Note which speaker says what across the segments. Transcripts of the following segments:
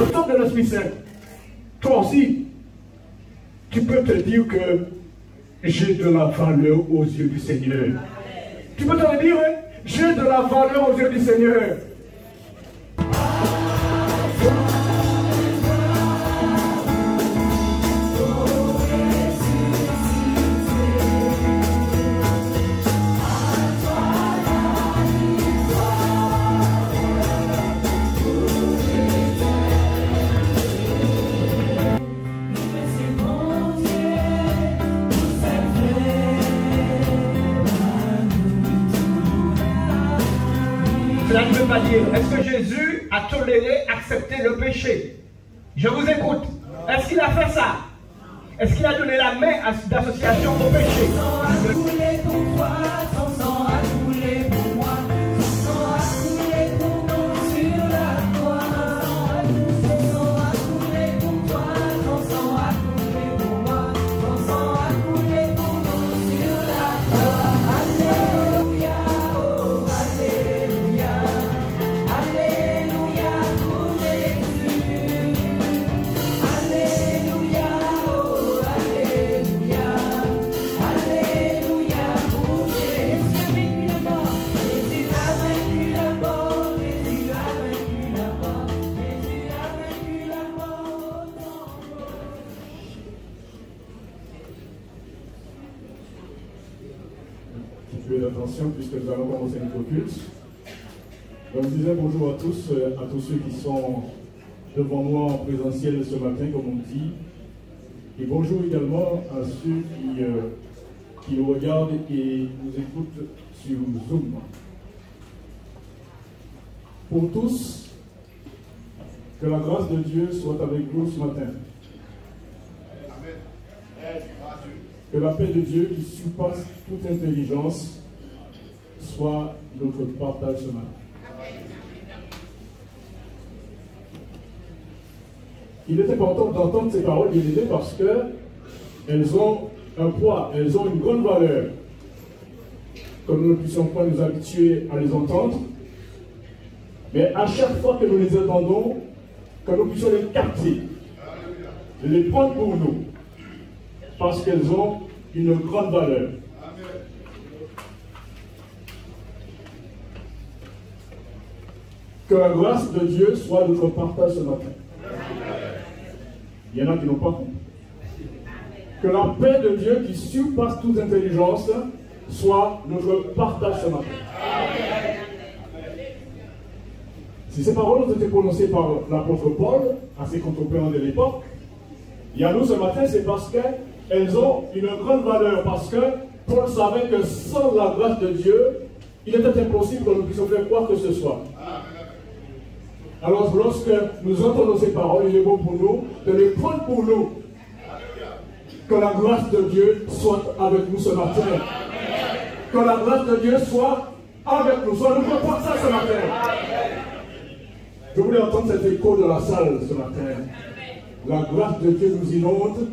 Speaker 1: le temple de l'Esprit Saint, toi aussi, tu peux te dire que j'ai de la valeur aux yeux du Seigneur. Tu peux te le dire, hein? J'ai de la valeur aux yeux du Seigneur.
Speaker 2: Cela ne veut pas dire, est-ce que Jésus a toléré, accepté le péché? Je vous écoute. Est-ce qu'il a fait ça? Est-ce qu'il a donné la main d'association au péché?
Speaker 1: Attention, puisque nous allons commencer notre culte. Donc, je disais bonjour à tous ceux qui sont devant moi en présentiel ce matin, comme on dit. Et bonjour également à ceux qui nous regardent et nous écoutent sur Zoom. Pour tous, que la grâce de Dieu soit avec vous ce matin. Que la paix de Dieu qui surpasse toute intelligence soit notre partage ce matin. Il est important d'entendre ces paroles, bien aimés, parce qu'elles ont un poids, elles ont une grande valeur. Comme nous ne puissions pas nous habituer à les entendre, mais à chaque fois que nous les entendons, que nous puissions les capter, les prendre pour nous, parce qu'elles ont une grande valeur. Que la grâce de Dieu soit notre partage ce matin. Il y en a qui n'ont pas compris. Que la paix de Dieu qui surpasse toute intelligence soit notre partage ce matin. Si ces paroles ont été prononcées par l'apôtre Paul, à ses contemporains de l'époque, et à nous ce matin, c'est parce qu'elles ont une grande valeur, parce que Paul savait que sans la grâce de Dieu, il était impossible que nous puissions faire quoi que ce soit. Alors lorsque nous entendons ces paroles, il est bon pour nous de les prendre pour nous. Que la grâce de Dieu soit avec nous ce matin. Que la grâce de Dieu soit avec nous, soit nous porte ça ce matin. Je voulais entendre cet écho de la salle ce matin. La grâce de Dieu nous inonde,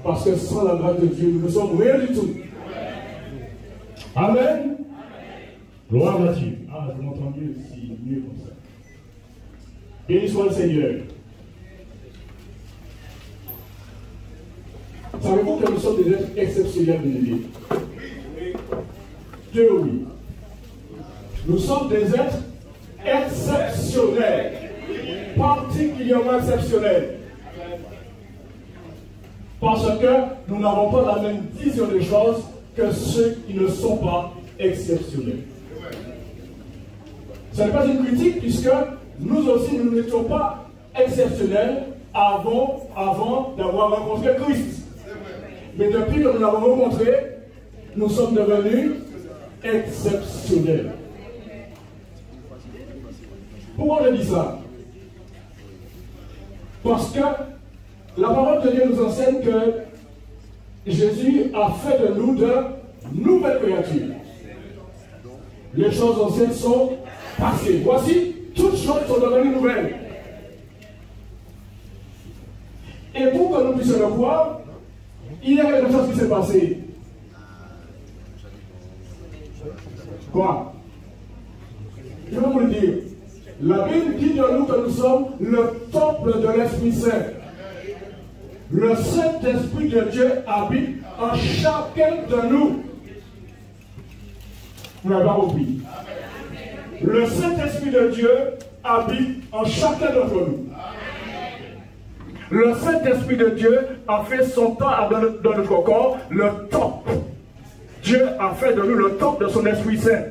Speaker 1: parce que sans la grâce de Dieu, nous ne sommes rien du tout. Amen. Gloire à Dieu. Ah, je m'entends mieux ici, mieux comme ça. Béni soit le Seigneur. Savez-vous que nous sommes des êtres exceptionnels, bien-aimés? Dieu, oui. Nous sommes des êtres exceptionnels. Particulièrement exceptionnels. Parce que nous n'avons pas la même vision des choses que ceux qui ne sont pas exceptionnels. Ce n'est pas une critique, puisque nous aussi, nous n'étions pas exceptionnels avant d'avoir rencontré Christ. Mais depuis que nous l'avons rencontré, nous sommes devenus exceptionnels. Pourquoi je dis ça? Parce que la parole de Dieu nous enseigne que Jésus a fait de nous de nouvelles créatures. Les choses anciennes sont passées. Voici, toutes choses sont devenues nouvelles. Et pour que nous puissions le voir, il y a quelque chose qui s'est passé. Quoi? Je vais vous le dire. La Bible dit de nous que nous sommes le temple de l'Esprit Saint. Le Saint-Esprit de Dieu habite en chacun de nous. Vous n'avez pas compris. Le Saint-Esprit de Dieu habite en chacun d'entre nous. Le Saint-Esprit de Dieu a fait son temps dans notre corps, le temple. Dieu a fait de nous le temple de son Esprit Saint.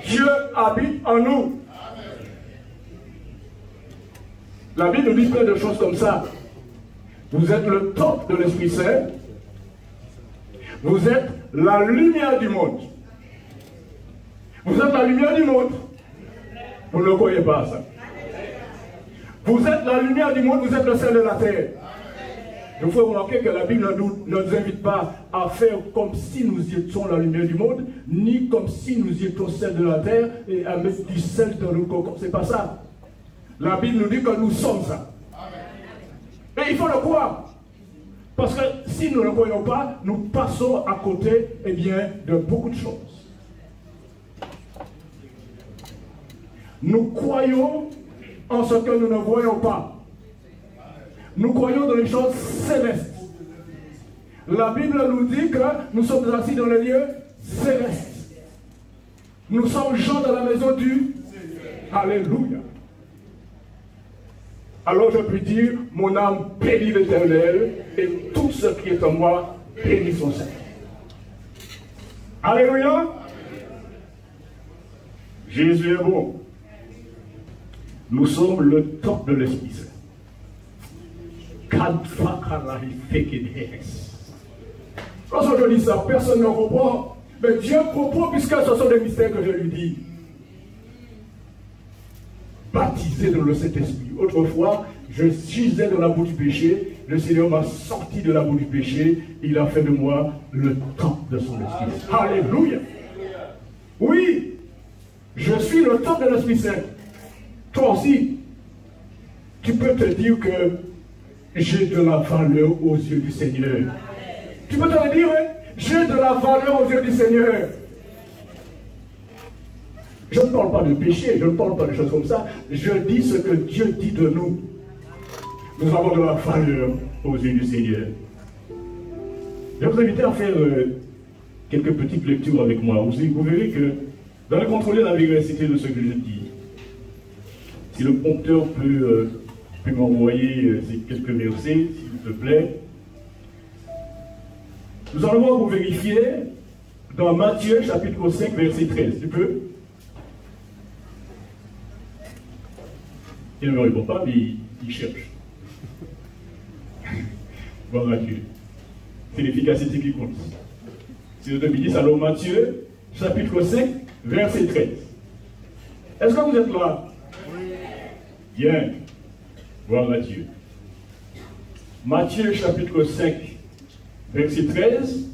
Speaker 1: Dieu habite en nous. La Bible nous dit plein de choses comme ça. Vous êtes le temple de l'Esprit Saint. Vous êtes la lumière du monde. Vous êtes la lumière du monde. Vous ne le croyez pas, ça. Vous êtes la lumière du monde, vous êtes le sel de la terre. Il faut remarquer que la Bible ne nous invite pas à faire comme si nous étions la lumière du monde, ni comme si nous étions sel de la terre et à mettre du sel dans le cocon. C'est pas ça. La Bible nous dit que nous sommes ça. Et il faut le croire. Parce que si nous ne le croyons pas, nous passons à côté, eh bien, de beaucoup de choses. Nous croyons en ce que nous ne voyons pas. Nous croyons dans les choses célestes. La Bible nous dit que nous sommes assis dans les lieux célestes. Nous sommes gens dans la maison du Alléluia. Alors je puis dire, mon âme bénit l'Éternel et tout ce qui est en moi bénit son Seigneur. Alléluia. Jésus est bon. Nous sommes le temple de l'Esprit Saint. Lorsque je dis ça, personne ne comprend. Mais Dieu comprend puisque ce sont des mystères que je lui dis. Baptisé dans le Saint-Esprit. Autrefois, je gisais dans la boue du péché. Le Seigneur m'a sorti de la boue du péché. Il a fait de moi le temple de son Esprit. Alléluia. Oui, je suis le temple de l'Esprit Saint. Toi aussi, tu peux te dire que j'ai de la valeur aux yeux du Seigneur. Tu peux te le dire, hein? J'ai de la valeur aux yeux du Seigneur. Je ne parle pas de péché, je ne parle pas de choses comme ça. Je dis ce que Dieu dit de nous. Nous avons de la valeur aux yeux du Seigneur. Je vais vous inviter à faire quelques petites lectures avec moi. Vous verrez que vous allez contrôler la véracité de ce que je dis. Si le prompteur peut m'envoyer ces quelques versets, s'il te plaît. Nous allons vous vérifier dans Matthieu chapitre 5, verset 13. Tu peux? Il ne me répond pas, mais il cherche. Voilà Dieu. C'est l'efficacité qui compte. Si je te dis, alors Matthieu chapitre 5, verset 13. Est-ce que vous êtes là? Bien. Voilà Dieu. Matthieu chapitre 5, verset 13.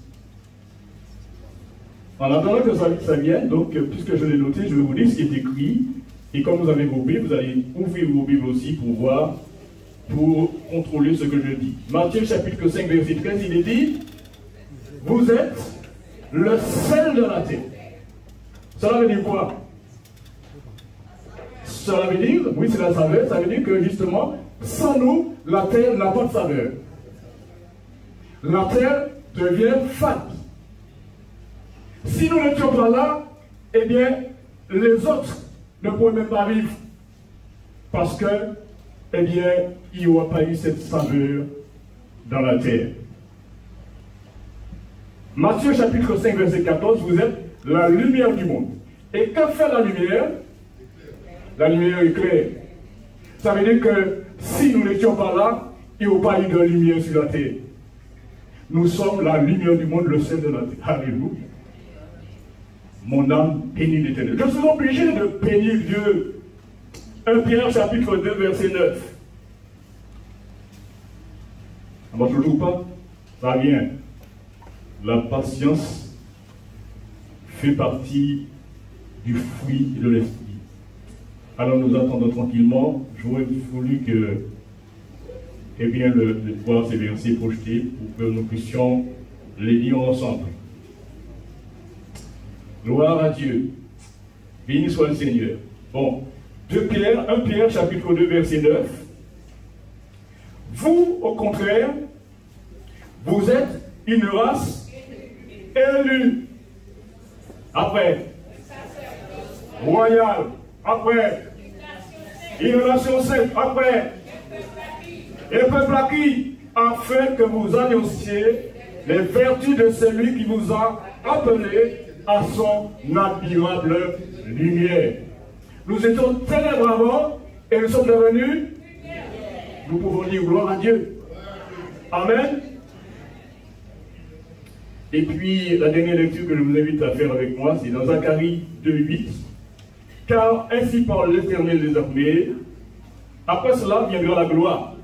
Speaker 1: En attendant que ça vienne, donc, puisque je l'ai noté, je vais vous dire ce qui est écrit. Et comme vous avez vos Bibles, vous allez ouvrir vos Bibles aussi pour voir, pour contrôler ce que je dis. Matthieu chapitre 5, verset 13, il est dit, vous êtes le sel de la terre. Cela veut dire quoi? Cela veut dire, oui c'est la saveur, ça veut dire que justement, sans nous, la terre n'a pas de saveur. La terre devient fade. Si nous n'étions pas là, eh bien, les autres ne pourraient même pas vivre. Parce que, eh bien, il n'y aura pas eu cette saveur dans la terre. Matthieu chapitre 5, verset 14, vous êtes la lumière du monde. Et que fait la lumière? La lumière éclaire. Ça veut dire que si nous n'étions pas là, il n'y aurait pas eu de lumière sur la terre. Nous sommes la lumière du monde, le sel de la terre. Alléluia. Mon âme bénit l'Éternel. Je suis obligé de bénir Dieu. 1 Pierre chapitre 2, verset 9. Ça ne marche toujours pas? Ça vient. La patience fait partie du fruit de l'esprit. Alors nous attendons tranquillement. J'aurais voulu que, eh bien, de voir ces versets projetés pour que nous puissions les lire ensemble. Gloire à Dieu. Béni soit le Seigneur. Bon, 1 Pierre chapitre 2 verset 9. Vous, au contraire, vous êtes une race élue. Après, royale. Après, une nation sainte. Après, et peuple acquis, afin que vous annonciez les vertus de celui qui vous a appelé à son admirable lumière. Nous étions ténèbres avant et nous sommes devenus. Nous pouvons dire gloire à Dieu. Amen. Et puis, la dernière lecture que je vous invite à faire avec moi, c'est dans Zacharie 2:8. Car ainsi parle l'Éternel des armées, après cela viendra la gloire.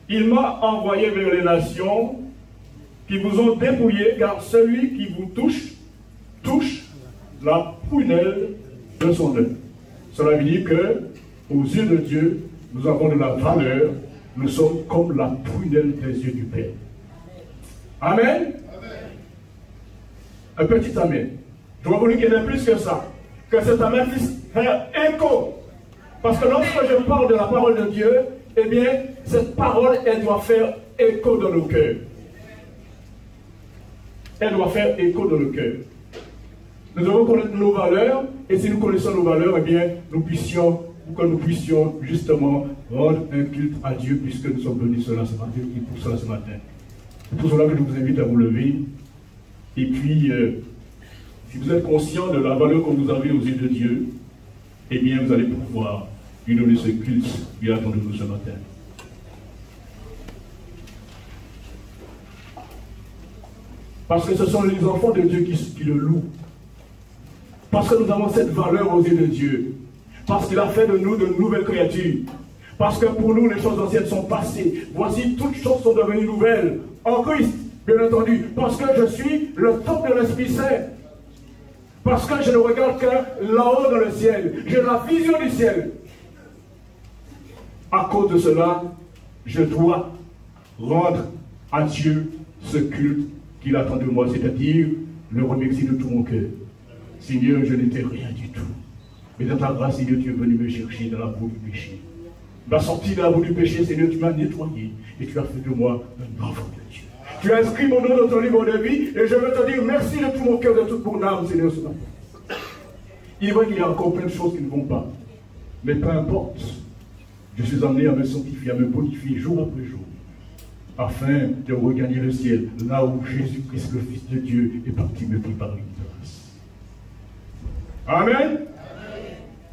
Speaker 1: Il m'a envoyé vers les nations qui vous ont dépouillé, car celui qui vous touche, touche la prunelle de son œil. Cela veut dire que, aux yeux de Dieu, nous avons de la valeur, nous sommes comme la prunelle des yeux du Père. Amen. Un petit amen. Je vois voulu qu'il y ait plus que ça. Que cet amen puisse faire écho. Parce que lorsque je parle de la parole de Dieu, eh bien, cette parole, elle doit faire écho dans nos cœurs. Elle doit faire écho dans nos cœurs. Nous devons connaître nos valeurs, et si nous connaissons nos valeurs, eh bien, nous puissions justement rendre un culte à Dieu, puisque nous sommes venus cela ce matin, et pour cela ce matin. C'est pour cela que je vous invite à vous lever. Et puis, si vous êtes conscient de la valeur que vous avez aux yeux de Dieu, eh bien, vous allez pouvoir lui donner ce culte qu'il attend de nous ce matin. Parce que ce sont les enfants de Dieu qui le louent. Parce que nous avons cette valeur aux yeux de Dieu. Parce qu'il a fait de nous de nouvelles créatures. Parce que pour nous, les choses anciennes sont passées. Voici, toutes choses sont devenues nouvelles en Christ. Bien entendu, parce que je suis le temple de l'Esprit Saint. Parce que je ne regarde que là-haut dans le ciel. J'ai la vision du ciel. À cause de cela, je dois rendre à Dieu ce culte qu'il attend de moi, c'est-à-dire le remercier de tout mon cœur. Seigneur, je n'étais rien du tout. Mais dans ta grâce, Seigneur, tu es venu me chercher dans la boue du péché. Tu m'as sorti de la boue du péché, Seigneur, tu m'as nettoyé et tu as fait de moi un enfant de Dieu. Tu as inscrit mon nom dans ton livre de vie et je veux te dire merci de tout mon cœur, de toute mon âme, Seigneur, ce matin. Il est vrai qu'il y a encore plein de choses qui ne vont pas. Mais peu importe, je suis amené à me sanctifier, à me bonifier jour après jour, afin de regagner le ciel, là où Jésus-Christ, le Fils de Dieu, est parti me préparer une place. Amen.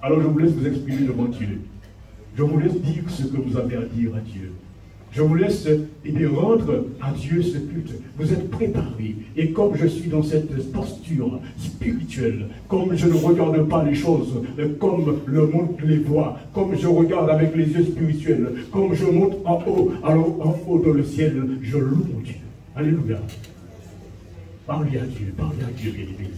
Speaker 1: Alors je vous laisse vous exprimer devant Dieu. Je vous laisse dire ce que vous avez à dire à Dieu. Je vous laisse rendre à Dieu ce culte. Vous êtes préparés. Et comme je suis dans cette posture spirituelle, comme je ne regarde pas les choses comme le monde les voit, comme je regarde avec les yeux spirituels, comme je monte en haut, alors en haut dans le ciel, je loue mon Dieu. Alléluia. Parlez à Dieu, bien-aimés.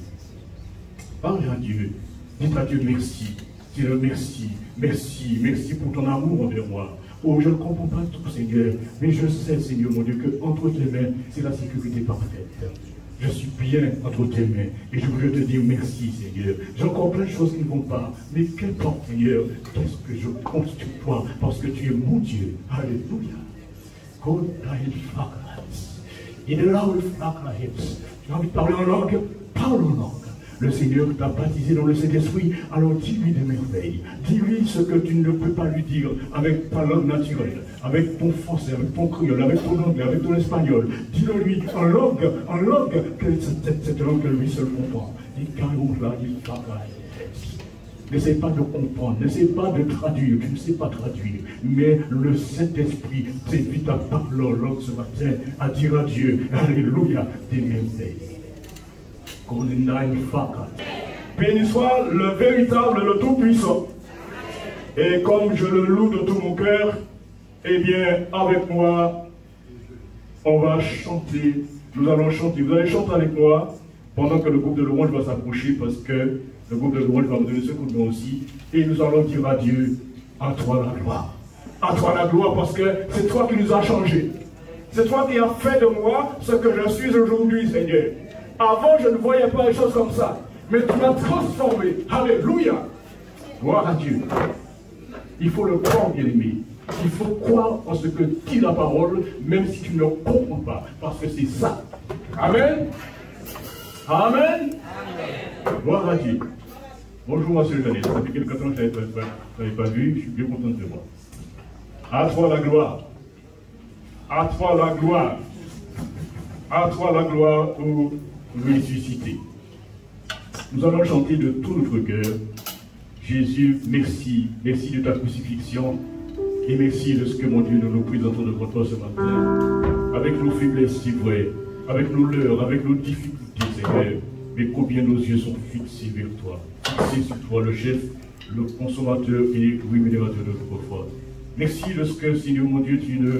Speaker 1: Parlez à Dieu. Dites à Dieu merci. Dites-le merci. Merci, merci pour ton amour envers moi. Oh, je ne comprends pas tout, Seigneur, mais je sais, Seigneur mon Dieu, que entre tes mains, c'est la sécurité parfaite. Je suis bien entre tes mains, et je voulais te dire merci, Seigneur. J'ai encore plein de choses qui ne vont pas, mais qu'importe, Seigneur, qu'est-ce que je compte sur toi, parce que tu es mon Dieu. Alléluia. Tu as envie de parler en langue? Parle en langue. Le Seigneur t'a baptisé dans le Saint-Esprit, alors dis-lui des merveilles. Dis-lui ce que tu ne peux pas lui dire avec ta langue naturelle, avec ton français, avec ton créole, avec ton anglais, avec ton espagnol. Dis-le lui en langue, cette langue que lui seul comprend. N'essaie pas de comprendre, n'essaie pas de traduire, tu ne sais pas traduire, mais le Saint-Esprit t'invite à parler en langue ce matin, à dire à Dieu, alléluia, des merveilles. Béni soit le véritable, le tout-puissant. Et comme je le loue de tout mon cœur, eh bien, avec moi, on va chanter. Nous allons chanter. Vous allez chanter avec moi pendant que le groupe de louange va s'approcher, parce que le groupe de louange va me donner ce coup de main aussi. Et nous allons dire à Dieu, à toi la gloire. À toi la gloire, parce que c'est toi qui nous as changés. C'est toi qui as fait de moi ce que je suis aujourd'hui, Seigneur. Avant, je ne voyais pas les choses comme ça. Mais tu m'as transformé. Alléluia. Gloire à Dieu. Il faut le croire, bien-aimé. Il faut croire en ce que dit la parole, même si tu ne comprends pas. Parce que c'est ça. Amen. Amen. Gloire à Dieu. Bonjour, monsieur Janet. Ça fait quelque temps que je n'avais pas vu. Je suis bien content de te voir. À toi la gloire. À toi la gloire. À toi la gloire, ô ressuscité. Nous allons chanter de tout notre cœur. Jésus, merci. Merci de ta crucifixion. Et merci de ce que, mon Dieu, nous nous présentons devant toi ce matin. Avec nos faiblesses, c'est vrai. Avec nos leurs, avec nos difficultés, Seigneur. Mais combien nos yeux sont fixés vers toi. Fixés sur toi, le chef, le consommateur et rémunérateur de notre foi. Merci de ce que, Seigneur, mon Dieu, tu ne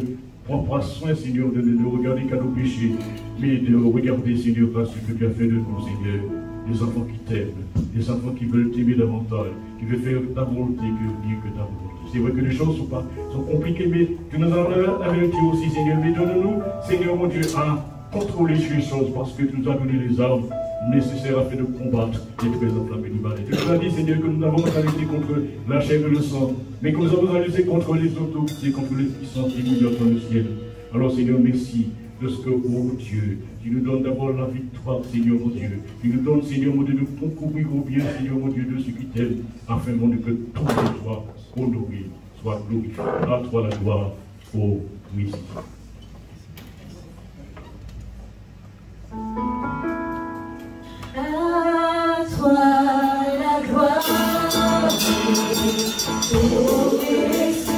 Speaker 1: prends pas soin, Seigneur, de ne regarder qu'à nos péchés, mais de regarder, Seigneur, par ce que tu as fait de nous, Seigneur. Des enfants qui t'aiment, des enfants qui veulent t'aimer davantage, qui veulent faire ta volonté que ta volonté. C'est vrai que les choses sont compliquées, mais tu nous en as avertis aussi, Seigneur. Mais donne-nous, Seigneur, mon Dieu, à contrôler ces choses, parce que tu nous as donné les armes nécessaires afin de combattre les présents enflammés du mal. Et tu nous as dit, Seigneur, que nous n'avons pas à lutter contre la chair et le sang, mais que nous avons à lutter contre les autorités, contre les puissances qui nous dans le ciel. Alors, Seigneur, merci de ce que, oh Dieu, tu nous donnes d'abord la victoire, Seigneur mon Dieu. Tu nous donnes, Seigneur mon Dieu, de concourir au bien, Seigneur mon Dieu, de ceux qui t'aiment, afin, mon Dieu, que tout soit honoré, soit glorifié. À toi la gloire, ô oui.
Speaker 3: À toi la gloire, ô ressuscité.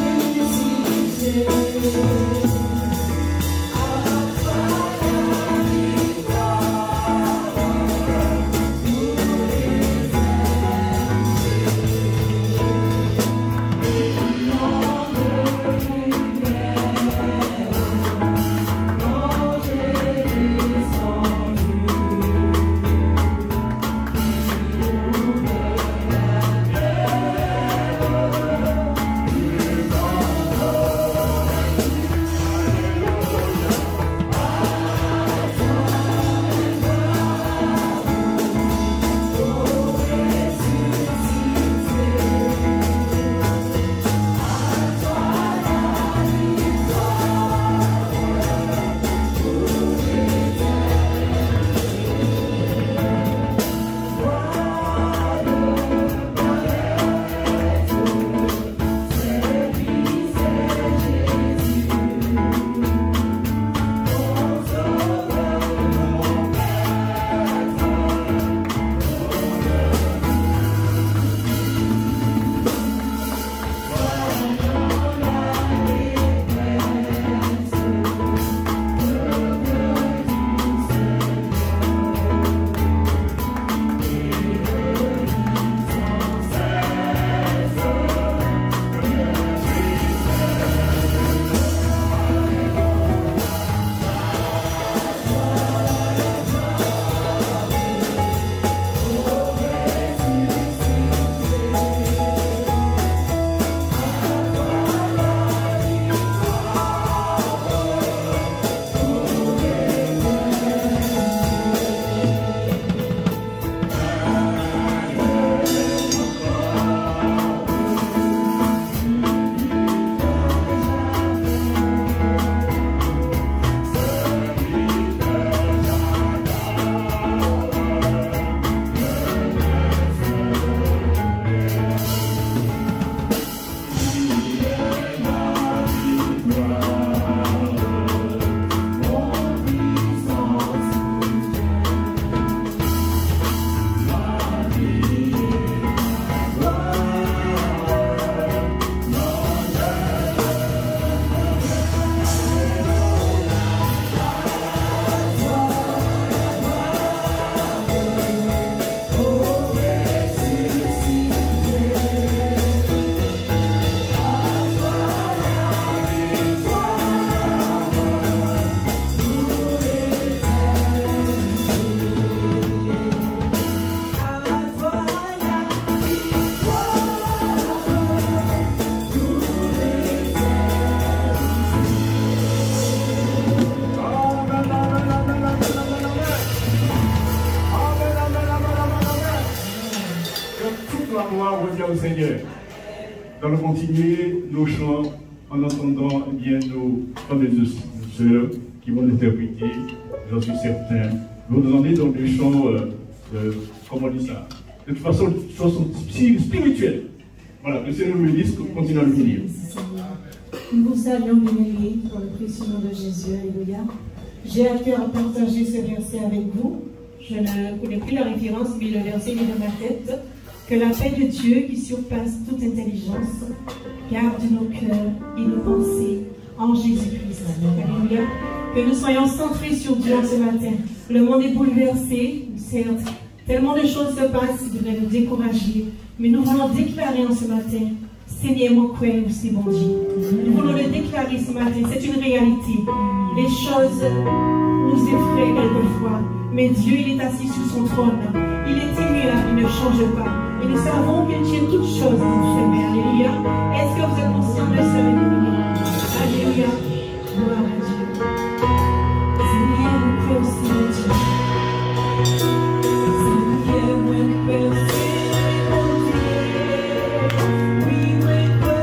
Speaker 4: Nous allons continuer nos chants en entendant bien nos frères et sœurs qui vont interpréter, j'en suis certain. Nous allons demander donc des chants, comment on dit ça, de toute façon, chansons spirituelles. Voilà, le Seigneur me dise qu'on continue à le bénir.
Speaker 3: Nous vous saluons, bien-aimés, dans le précieux nom de Jésus. Alléluia. J'ai à cœur de partager ce verset avec vous. Je ne connais plus la référence, mais le verset est dans ma tête. Que la paix de Dieu, qui surpasse toute intelligence, garde nos cœurs et nos pensées en Jésus-Christ. Alléluia. Que nous soyons centrés sur Dieu ce matin. Le monde est bouleversé, certes. Tellement de choses se passent qui devraient nous décourager. Mais nous voulons déclarer en ce matin, Seigneur, mon cœur, c'est bon Dieu. Nous voulons le déclarer ce matin. C'est une réalité. Les choses nous effraient quelquefois. Mais Dieu, il est assis sur son trône. Il est immuable, il ne change pas. Et nous savons qu'il tient toutes choses dans ses mains. Alléluia. Est-ce que vous êtes conscient de ça? Alléluia. Gloire à Dieu. Seigneur, mon cœur, c'est bon Dieu. Seigneur, mon cœur, c'est bon Dieu. Oui, mon cœur,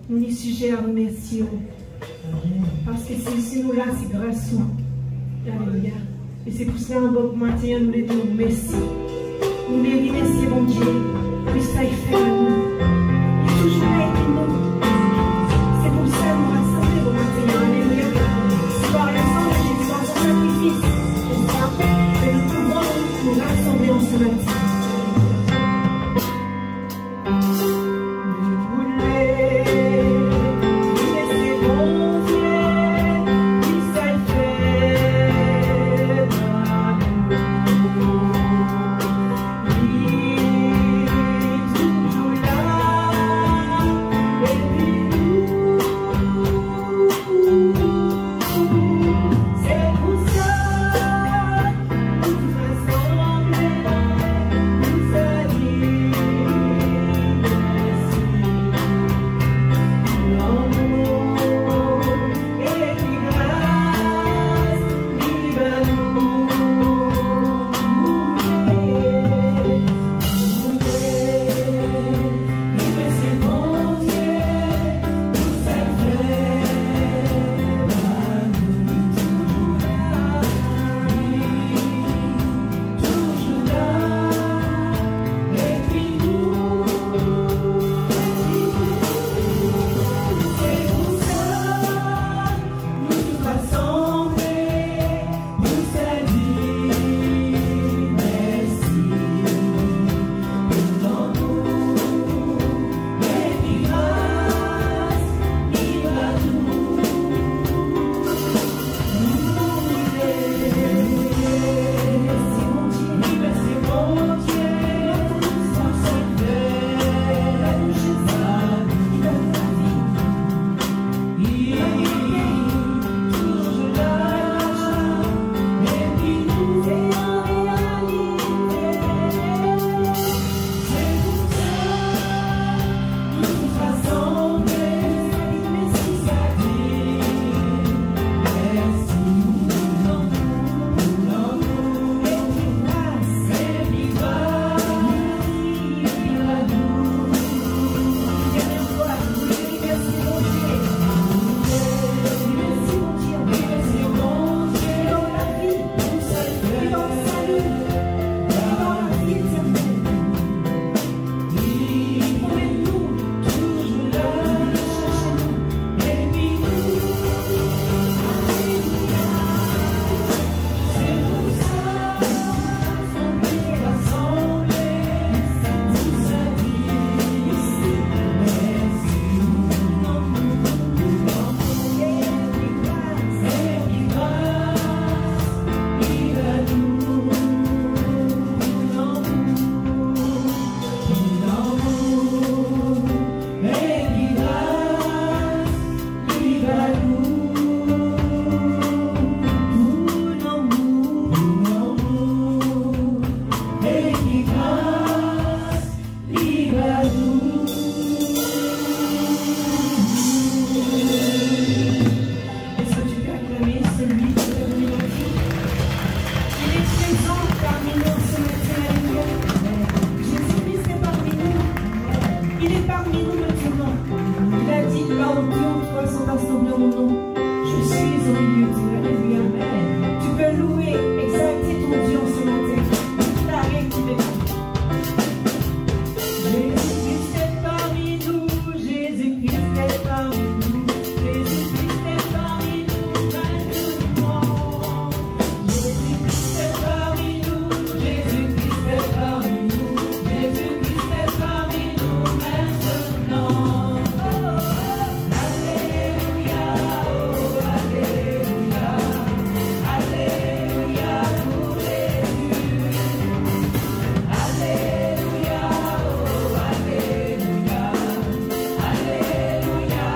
Speaker 3: nous n'y sujet à remercier. Parce que si nous là, c'est grâce à vous. Alléluia. Et c'est pour cela, en bon matin, nous les disons merci. Nous les remercions, mon Dieu, pour ça, il fait à nous. Il est toujours là avec nous. C'est pour ça que nous rassemblons au matin. Alléluia. C'est par la sang de Jésus, par son sacrifice. C'est ça que nous pouvons nous rassembler en ce matin.
Speaker 5: Thank you.
Speaker 3: Je suis en lieu de oui, amen. Tu peux louer, exalter ton Dieu en ce matin. Déclarer qu'il est Jésus-Christ est parmi nous, Jésus-Christ est parmi nous, Jésus-Christ est parmi nous maintenant. Jésus-Christ est parmi nous, Jésus-Christ est parmi nous, Jésus-Christ est parmi nous maintenant. Alléluia, oh Alléluia, Alléluia pour Jésus. Alléluia, oh Alléluia, Alléluia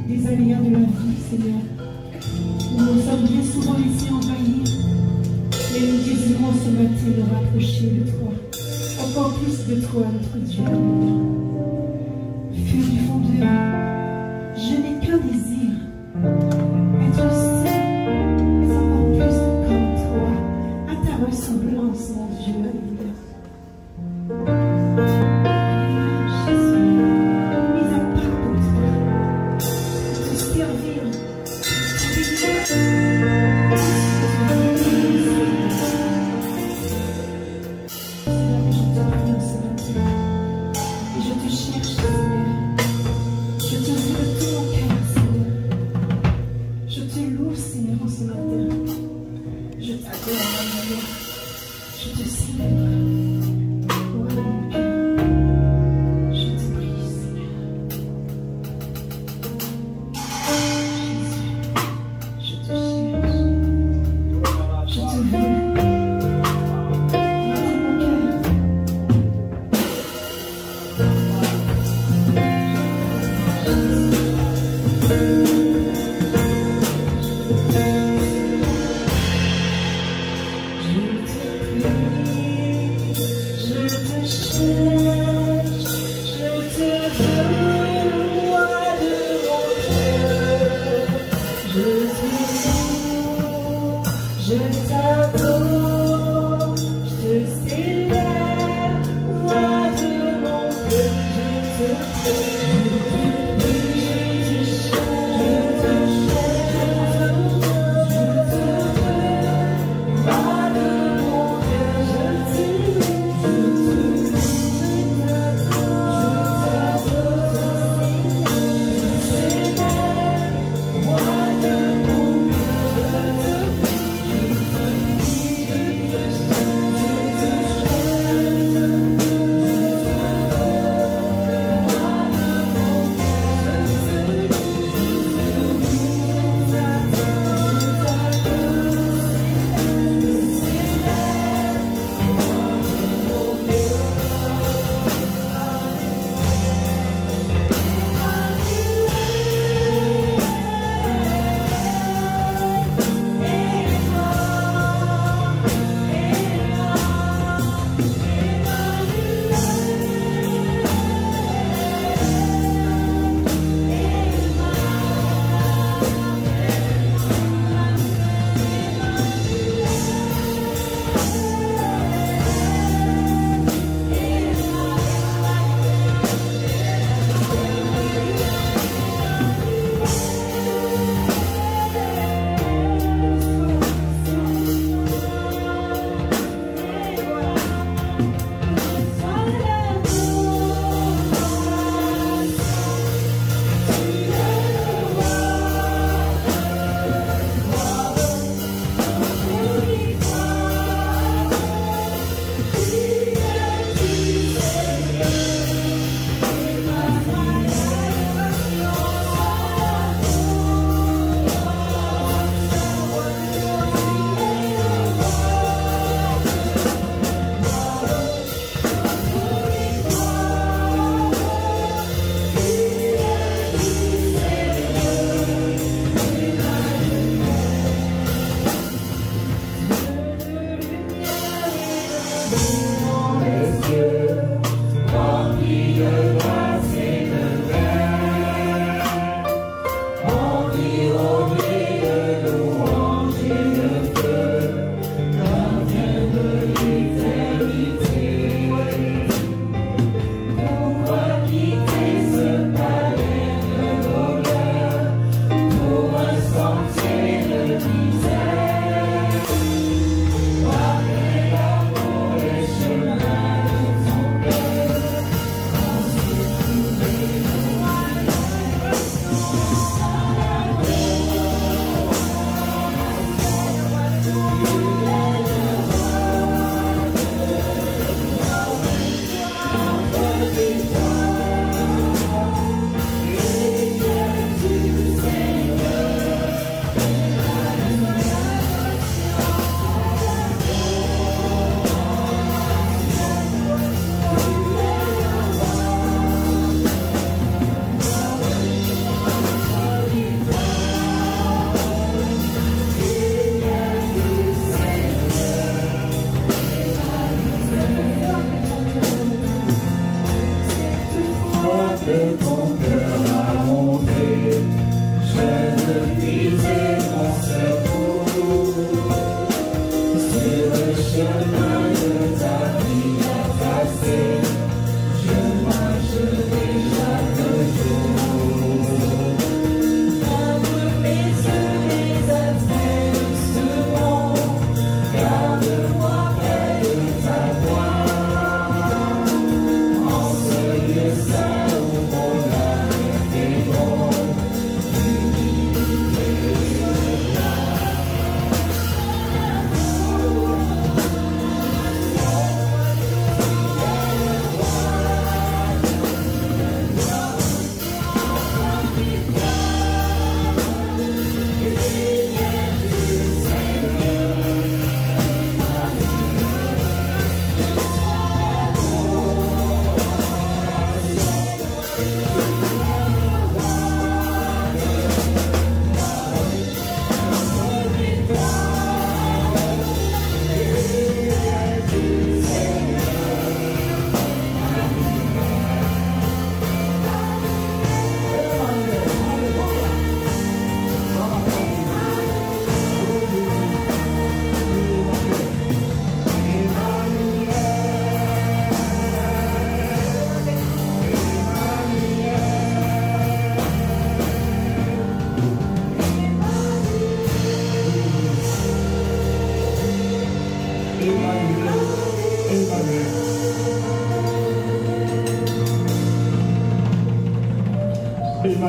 Speaker 3: des aléas de la vie, Seigneur. Nous sommes bien souvent laissés envahir, mais nous désirons ce matin nous rapprocher de toi, encore plus de toi, notre Dieu. Feu du fond de nous, je n'ai qu'un désir, être seul, mais encore plus comme toi, à ta ressemblance, mon Dieu. Alléluia. Jésus, mis à part pour toi, te servir, je te cherche, Seigneur. Je te veux de tout mon cœur, Seigneur. Je te loue, Seigneur, en ce matin. Je t'adore, Seigneur. Je te célèbre. Oh, mon cœur. Je te prie, Seigneur. Jésus, je te cherche. Je te veux. Je te veux, roi de mon cœur.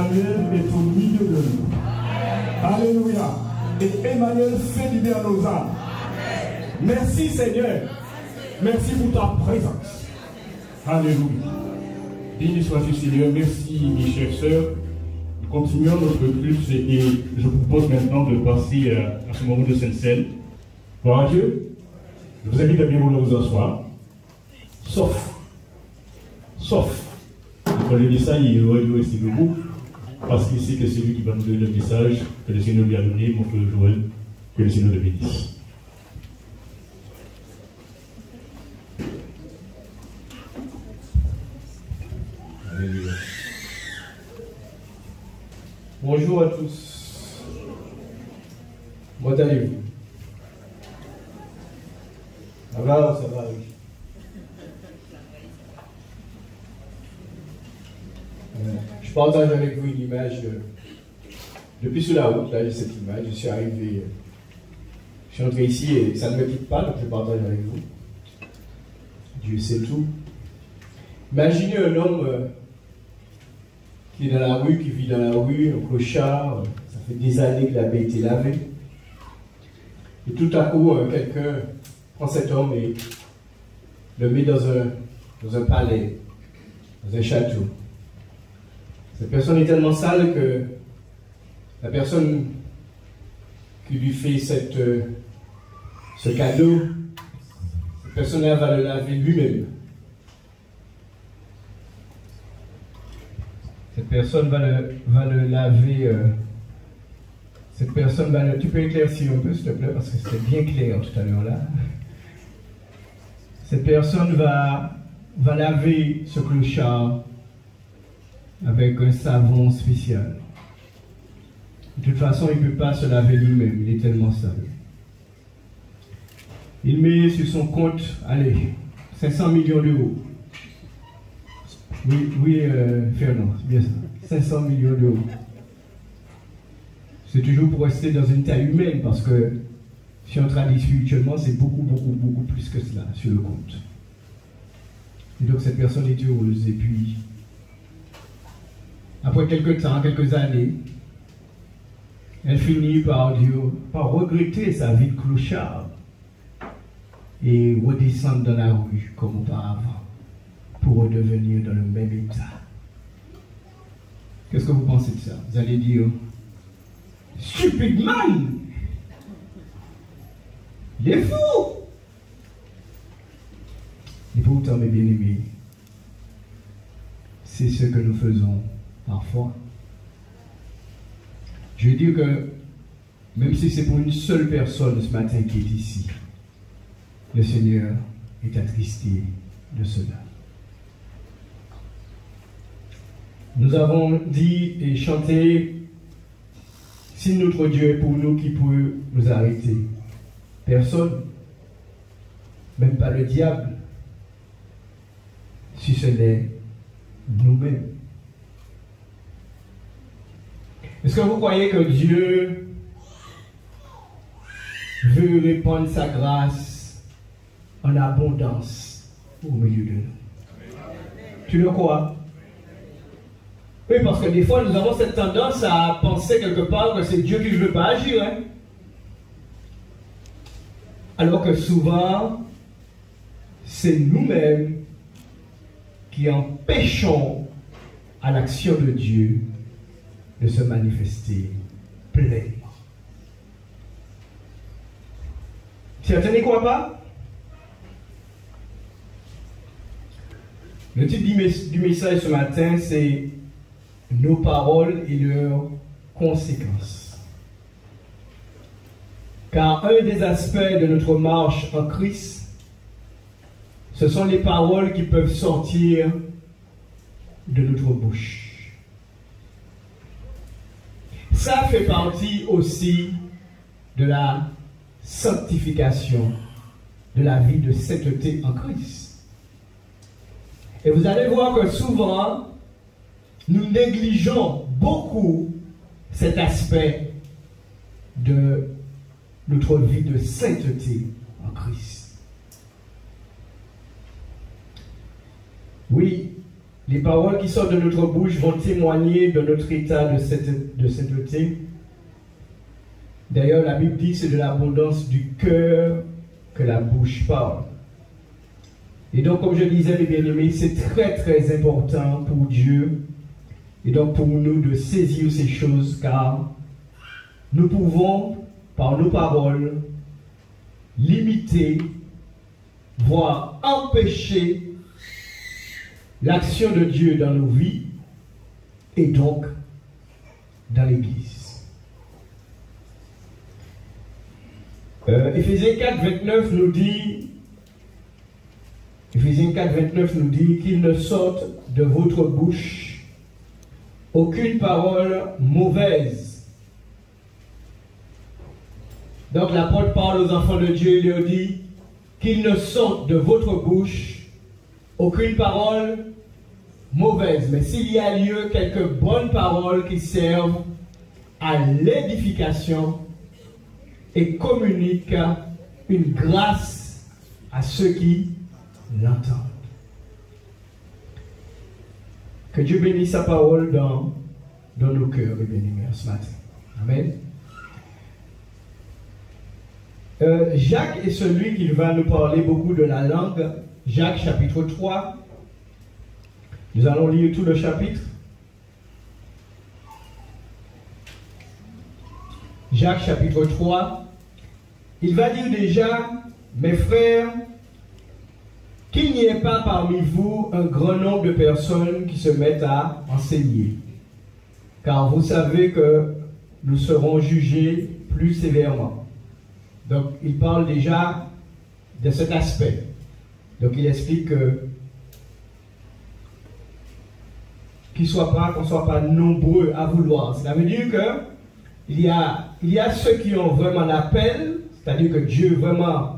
Speaker 1: Emmanuel est au milieu de nous. Alléluia. Et Emmanuel fait du bien à nos âmes. Merci Seigneur. Merci pour ta présence. Alléluia. Béni sois-tu Seigneur. Merci mes chers sœurs. Nous continuons notre culte et je vous propose maintenant de passer à ce moment de Sainte Seine. Gloire à Dieu. Je vous invite à bien vouloir vous asseoir. Sauf. Quand je dis ça, il aurait dû rester debout. Parce qu'il sait que c'est lui qui va nous donner le message que le Seigneur lui a donné, mon frère Joël, que le Seigneur le bénisse.
Speaker 2: Alléluia. Bonjour à tous. Comment allez-vous? Ça va, oui. Je partage avec vous une image depuis sur la route. Là, j'ai cette image. Je suis arrivé, je suis entré ici et ça ne me quitte pas, donc je partage avec vous. Dieu sait tout. Imaginez un homme qui est dans la rue, qui vit dans la rue, un clochard. Ça fait des années qu'il avait été lavé. Et tout à coup, quelqu'un prend cet homme et le met dans un palais, dans un château. Cette personne est tellement sale que la personne qui lui fait ce cadeau, cette personne-là va le laver lui-même. Cette personne va le laver. Cette personne va le... Tu peux éclaircir un peu, s'il te plaît, parce que c'était bien clair tout à l'heure là. Cette personne va laver ce clochard avec un savon spécial. De toute façon, il ne peut pas se laver lui-même, il est tellement sale. Il met sur son compte, allez, 500 millions d'euros. Oui, Fernand, c'est bien ça. 500 millions d'euros. C'est toujours pour rester dans une taille humaine, parce que si on traduit spirituellement, c'est beaucoup plus que cela sur le compte. Et donc cette personne est heureuse, et puis après quelques temps, quelques années, elle finit par regretter sa vie de clochard et redescendre dans la rue comme auparavant pour redevenir dans le même état. Qu'est-ce que vous pensez de ça? Vous allez dire, stupide man! Il est fou! Et pourtant, mes bien-aimés, c'est ce que nous faisons parfois. Je veux dire que, même si c'est pour une seule personne ce matin qui est ici, le Seigneur est attristé de cela. Nous avons dit et chanté, si notre Dieu est pour nous, qui peut nous arrêter? Personne, même pas le diable, si ce n'est nous-mêmes. Est-ce que vous croyez que Dieu veut répandre sa grâce en abondance au milieu de nous? Tu le crois? Oui, parce que des fois, nous avons cette tendance à penser quelque part que c'est Dieu qui ne veut pas agir. Hein? Alors que souvent, c'est nous-mêmes qui empêchons à l'action de Dieu de se manifester pleinement. Certains n'y croient pas? Le titre du message ce matin, c'est nos paroles et leurs conséquences. Car un des aspects de notre marche en Christ, ce sont les paroles qui peuvent sortir de notre bouche. Ça fait partie aussi de la sanctification, de la vie de sainteté en Christ. Et vous allez voir que souvent, nous négligeons beaucoup cet aspect de notre vie de sainteté en Christ. Oui, Les paroles qui sortent de notre bouche vont témoigner de notre état de sainteté. D'ailleurs, la Bible dit que c'est de l'abondance du cœur que la bouche parle. Et donc, comme je disais, mes bien-aimés, c'est très très important pour Dieu et donc pour nous de saisir ces choses, car nous pouvons, par nos paroles, limiter, voire empêcher l'action de Dieu dans nos vies et donc dans l'Église. Éphésiens 4, 29 nous dit, qu'il ne sorte de votre bouche aucune parole mauvaise. Donc l'apôtre parle aux enfants de Dieu, il leur dit qu'il ne sorte de votre bouche aucune parole mauvaise. Mais s'il y a lieu, quelques bonnes paroles qui servent à l'édification et communiquent une grâce à ceux qui l'entendent. Que Dieu bénisse sa parole dans nos cœurs, mes bien-aimés, ce matin. Amen. Jacques est celui qui va nous parler beaucoup de la langue. Jacques chapitre 3. Nous allons lire tout le chapitre. Jacques chapitre 3. Il va dire déjà, mes frères, qu'il n'y ait pas parmi vous un grand nombre de personnes qui se mettent à enseigner. Car vous savez que nous serons jugés plus sévèrement. Donc, il parle déjà de cet aspect. Donc, il explique qu'on ne soit pas nombreux à vouloir. Ça veut dire qu'il y a ceux qui ont vraiment l'appel, c'est-à-dire que Dieu vraiment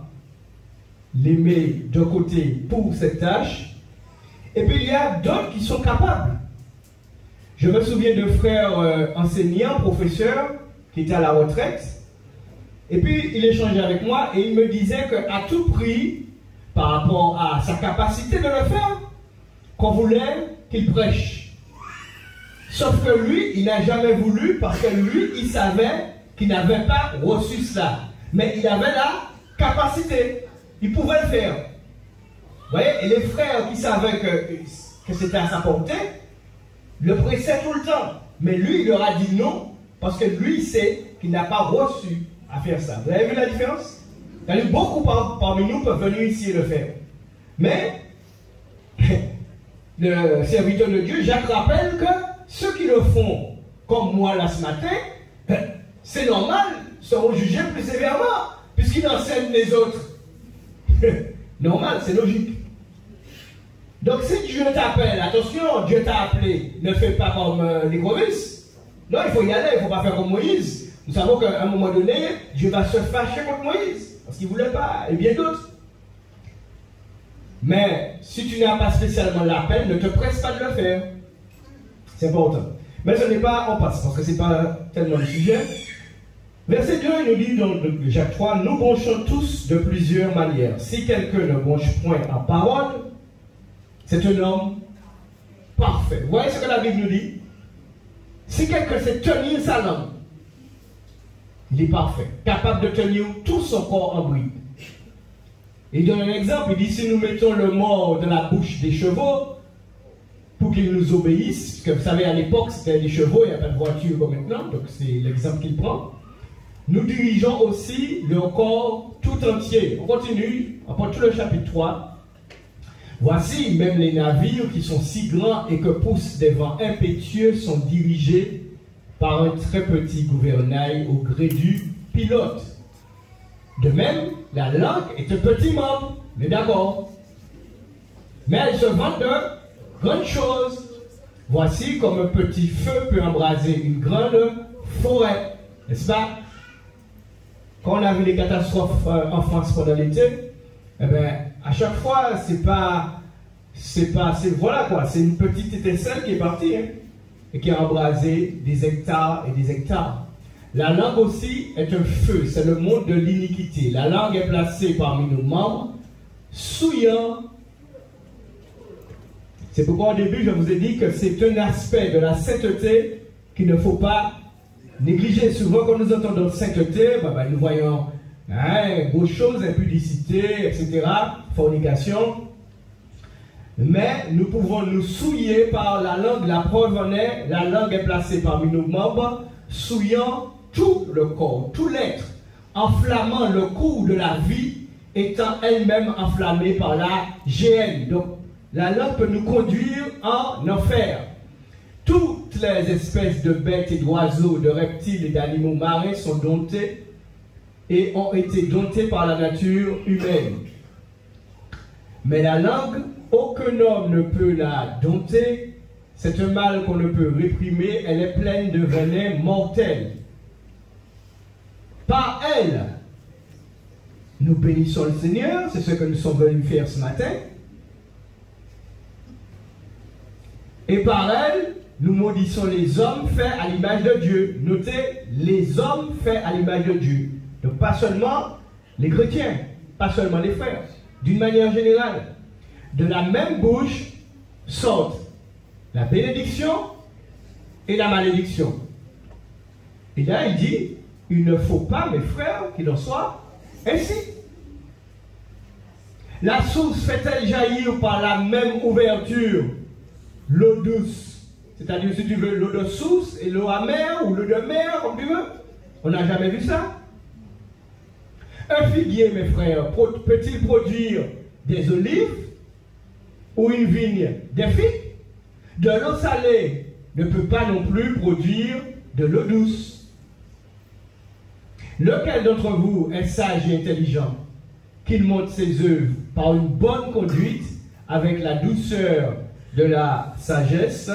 Speaker 2: les met de côté pour cette tâche. Et puis, il y a d'autres qui sont capables. Je me souviens de frères enseignants, professeurs, qui étaient à la retraite. Et puis, il échangeait avec moi et il me disait qu'à tout prix, par rapport à sa capacité de le faire, qu'on voulait qu'il prêche. Sauf que lui, il n'a jamais voulu parce que lui, il savait qu'il n'avait pas reçu ça. Mais il avait la capacité. Il pouvait le faire. Vous voyez, et les frères qui savaient que c'était à sa portée, le pressaient tout le temps. Mais lui, il leur a dit non, parce que lui, il sait qu'il n'a pas reçu à faire ça. Vous avez vu la différence? Beaucoup parmi nous peuvent venir ici et le faire. Mais, le serviteur de Dieu, Jacques rappelle que ceux qui le font, comme moi là ce matin, c'est normal, seront jugés plus sévèrement, puisqu'ils enseignent les autres. Normal, c'est logique. Donc si Dieu t'appelle, attention, Dieu t'a appelé, ne fais pas comme les Grovis. Non, il faut y aller, il ne faut pas faire comme Moïse. Nous savons qu'à un moment donné, Dieu va se fâcher contre Moïse, parce qu'il ne voulait pas, et bien d'autres. Mais si tu n'as pas spécialement l'appel, ne te presse pas de le faire. C'est important. Mais ce n'est pas, on passe, parce que ce n'est pas tellement le sujet. Verset 2, il nous dit dans Jacques 3, nous bronchons tous de plusieurs manières. Si quelqu'un ne bronche point en parole, c'est un homme parfait. Vous voyez ce que la Bible nous dit? Si quelqu'un sait tenir sa langue, il est parfait, capable de tenir tout son corps en bride. Il donne un exemple, il dit si nous mettons le mort dans la bouche des chevaux pour qu'ils nous obéissent, parce que vous savez à l'époque c'était des chevaux, il n'y a pas de voiture comme maintenant, donc c'est l'exemple qu'il prend. Nous dirigeons aussi le corps tout entier. On continue, on prend tout le chapitre 3. Voici, même les navires qui sont si grands et que poussent des vents impétueux sont dirigés par un très petit gouvernail au gré du pilote. De même, la langue est un petit membre, mais d'accord. Mais elle se vante de grandes choses. Voici comme un petit feu peut embraser une grande forêt. N'est-ce pas? Quand on a vu les catastrophes en France pendant l'été, eh bien, à chaque fois, voilà quoi, c'est une petite étincelle qui est partie, hein, et qui a embrasé des hectares et des hectares. La langue aussi est un feu, c'est le monde de l'iniquité. La langue est placée parmi nos membres, souillant C'est pourquoi au début, je vous ai dit que c'est un aspect de la sainteté qu'il ne faut pas négliger. Souvent, quand nous entendons sainteté, nous voyons grosses choses, impudicité, etc., fornication. Mais nous pouvons nous souiller par la langue. La preuve en est, la langue est placée parmi nos membres, souillant tout le corps, tout l'être, enflammant le cours de la vie, étant elle-même enflammée par la géhenne. Donc, la langue peut nous conduire en enfer. Toutes les espèces de bêtes et d'oiseaux, de reptiles et d'animaux marins sont domptés et ont été domptés par la nature humaine. Mais la langue, aucun homme ne peut la dompter. C'est un mal qu'on ne peut réprimer. Elle est pleine de venin mortel. Par elle, nous bénissons le Seigneur. C'est ce que nous sommes venus faire ce matin. Et par elle, nous maudissons les hommes faits à l'image de Dieu. Notez, les hommes faits à l'image de Dieu. Donc pas seulement les chrétiens, pas seulement les frères. D'une manière générale, de la même bouche sortent la bénédiction et la malédiction. Et là, il dit, il ne faut pas, mes frères, qu'il en soit ainsi. La source fait-elle jaillir par la même ouverture l'eau douce? C'est-à-dire, si tu veux, l'eau de source et l'eau amère ou l'eau de mer, comme tu veux. On n'a jamais vu ça. Un figuier, mes frères, peut-il produire des olives ou une vigne des figues? De l'eau salée ne peut pas non plus produire de l'eau douce. Lequel d'entre vous est sage et intelligent, qu'il montre ses œuvres par une bonne conduite avec la douceur de la sagesse?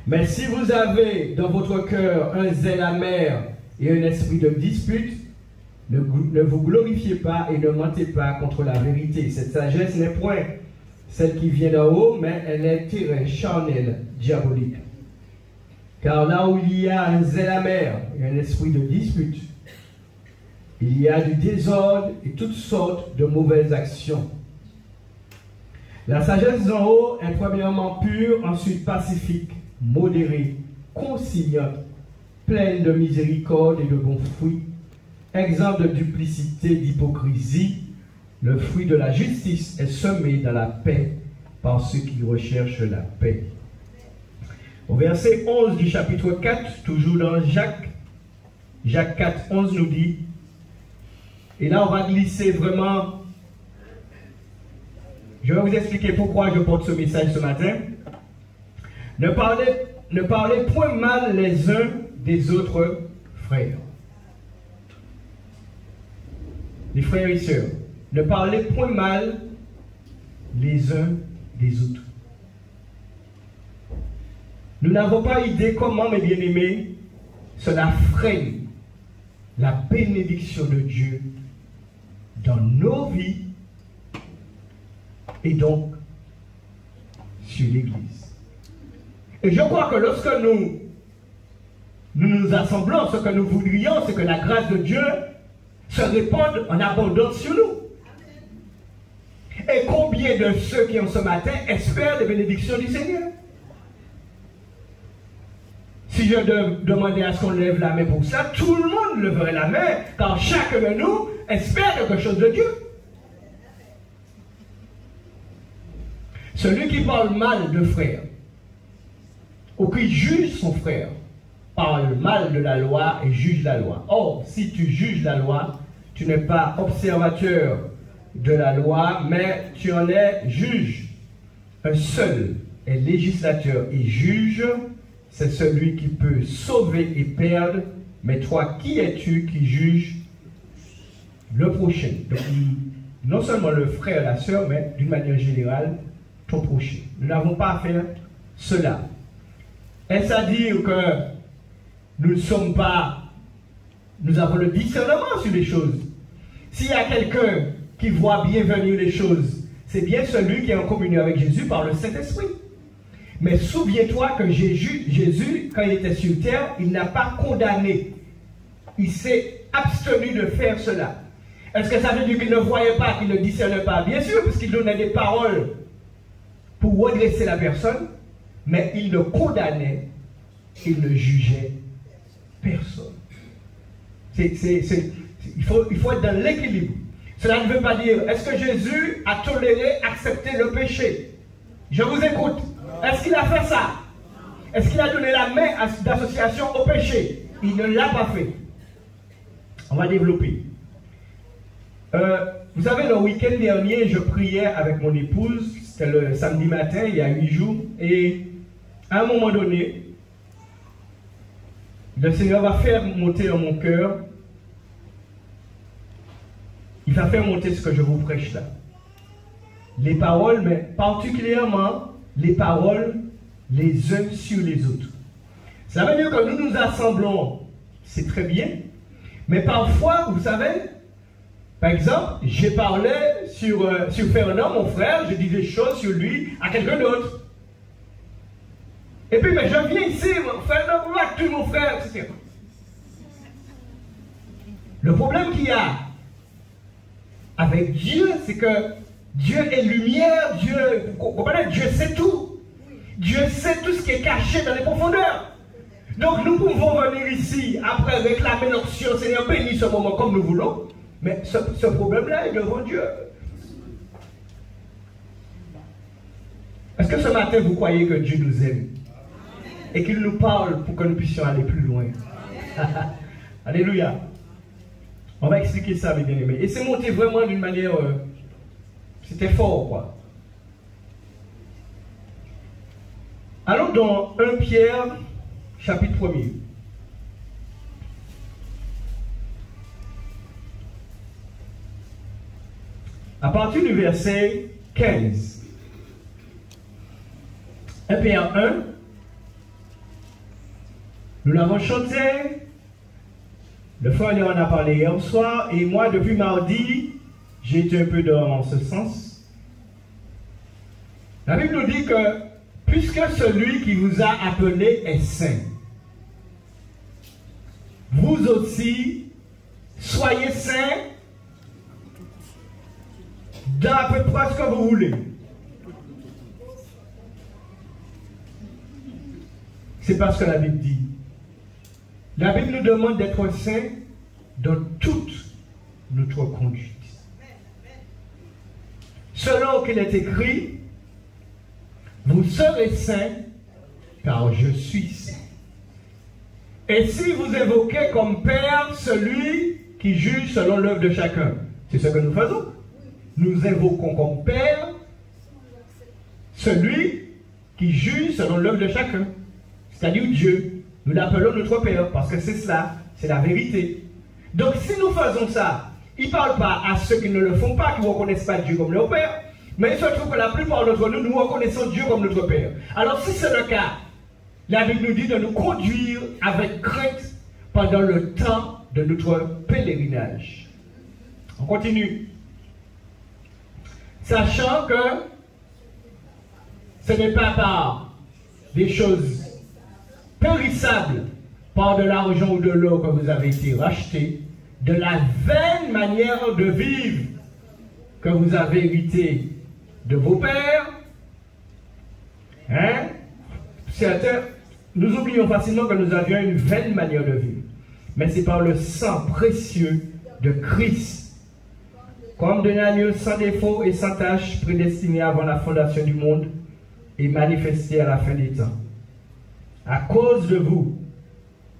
Speaker 2: Mais si vous avez dans votre cœur un zèle amer et un esprit de dispute, ne vous glorifiez pas et ne mentez pas contre la vérité. Cette sagesse n'est point celle qui vient d'en haut, mais elle est tirée, charnelle, diabolique. Car là où il y a un zèle amer et un esprit de dispute, il y a du désordre et toutes sortes de mauvaises actions. La sagesse d'en haut est premièrement pure, ensuite pacifique, modérée, conciliante, pleine de miséricorde et de bons fruits, exempt de duplicité, d'hypocrisie. Le fruit de la justice est semé dans la paix par ceux qui recherchent la paix. Au verset 11 du chapitre 4, toujours dans Jacques 4, 11 nous dit, et là on va glisser vraiment, je vais vous expliquer pourquoi je porte ce message ce matin. Ne parlez point mal les uns des autres frères. Les frères et sœurs, ne parlez point mal les uns des autres. Nous n'avons pas idée comment, mes bien-aimés, cela freine la bénédiction de Dieu dans nos vies et donc sur l'Église. Et je crois que lorsque nous nous assemblons, ce que nous voudrions, c'est que la grâce de Dieu se répande en abondance sur nous. Et combien de ceux qui ont ce matin espèrent les bénédictions du Seigneur? Si je demandais à ce qu'on lève la main pour ça, tout le monde leverait la main, car chacun de nous espère quelque chose de Dieu. Celui qui parle mal de frère, ou qui juge son frère, parle mal de la loi et juge la loi. Or, si tu juges la loi, tu n'es pas observateur de la loi, mais tu en es juge. Un seul est législateur et juge, c'est celui qui peut sauver et perdre. Mais toi, qui es-tu qui juge le prochain? Donc, non seulement le frère et la sœur, mais d'une manière générale, ton prochain. Nous n'avons pas à faire cela. Est-ce à dire que nous ne sommes pas, nous avons le discernement sur les choses? S'il y a quelqu'un qui voit bien venir les choses, c'est bien celui qui est en communion avec Jésus par le Saint-Esprit. Mais souviens-toi que Jésus, quand il était sur terre, il n'a pas condamné. Il s'est abstenu de faire cela. Est-ce que ça veut dire qu'il ne voyait pas, qu'il ne discernait pas? Bien sûr, parce qu'il donnait des paroles pour redresser la personne, mais il ne condamnait, il ne jugeait personne. Il faut être dans l'équilibre. Cela ne veut pas dire, est-ce que Jésus a toléré, accepté le péché? Je vous écoute. Est-ce qu'il a fait ça? Est-ce qu'il a donné la main d'association au péché? Il ne l'a pas fait. On va développer. Vous savez, le week-end dernier, je priais avec mon épouse. C'était le samedi matin, il y a 8 jours. Et à un moment donné, le Seigneur va faire monter dans mon cœur. Il va faire monter ce que je vous prêche là. Les paroles, mais particulièrement les paroles les uns sur les autres. Ça veut dire que nous nous assemblons, c'est très bien. Mais parfois, vous savez, par exemple, j'ai parlé sur Fernand, mon frère, je dis des choses sur lui à quelqu'un d'autre. Et puis, mais je viens ici, Fernand, où vas-tu, mon frère, etc. Le problème qu'il y a avec Dieu, c'est que Dieu est lumière, Dieu, vous comprenez, Dieu sait tout. Dieu sait tout ce qui est caché dans les profondeurs. Donc nous pouvons venir ici, après réclamer l'onction, Seigneur, bénis ce moment comme nous voulons, mais ce problème-là est devant Dieu. Est-ce que ce matin, vous croyez que Dieu nous aime et qu'il nous parle pour que nous puissions aller plus loin? Alléluia. On va expliquer ça, mes bien-aimés. Et c'est monté vraiment d'une manière... c'était fort, quoi. Allons dans 1 Pierre, chapitre 1er. À partir du verset 15. 1 Pierre 1. Nous l'avons chanté. Le frère en a parlé hier soir. Et moi, depuis mardi, j'ai été un peu dans ce sens. La Bible nous dit que puisque celui qui vous a appelé est saint, vous aussi, soyez saints dans à peu près ce que vous voulez. C'est parce que la Bible dit. La Bible nous demande d'être saints dans toute notre conduite. Selon qu'il est écrit, vous serez saints, car je suis saint. Et si vous évoquez comme Père celui qui juge selon l'œuvre de chacun, c'est ce que nous faisons. Nous invoquons comme Père celui qui juge selon l'œuvre de chacun, c'est-à-dire Dieu. Nous l'appelons notre Père, parce que c'est cela, c'est la vérité. Donc si nous faisons ça, il ne parle pas à ceux qui ne le font pas, qui ne reconnaissent pas Dieu comme leur Père, mais il se trouve que la plupart d'entre nous, nous reconnaissons Dieu comme notre Père. Alors si c'est le cas, la Bible nous dit de nous conduire avec crainte pendant le temps de notre pèlerinage. On continue. Sachant que ce n'est pas par des choses périssables, par de l'argent ou de l'eau que vous avez été rachetés, de la vaine manière de vivre que vous avez hérité de vos pères. Hein? Certains, nous oublions facilement que nous avions une vaine manière de vivre. Mais c'est par le sang précieux de Christ, comme d'un agneau sans défaut et sans tache, prédestiné avant la fondation du monde et manifesté à la fin des temps. À cause de vous,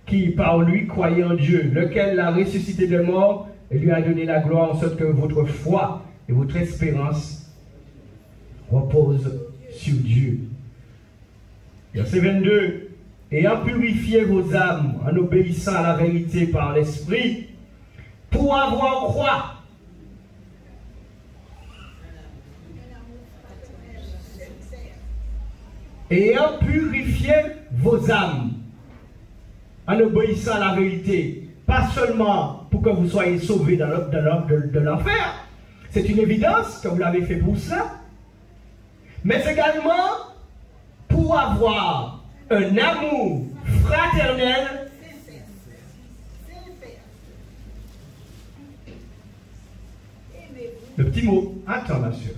Speaker 2: qui par lui croyez en Dieu, lequel l'a ressuscité des morts et lui a donné la gloire, en sorte que votre foi et votre espérance reposent sur Dieu. Verset 22. Ayant purifié vos âmes en obéissant à la vérité par l'Esprit, pour avoir croix. Ayant purifié vos âmes en obéissant à la vérité, pas seulement pour que vous soyez sauvés de l'enfer, c'est une évidence que vous l'avez fait pour cela, mais également pour avoir un amour fraternel le petit mot, attends ma soeur.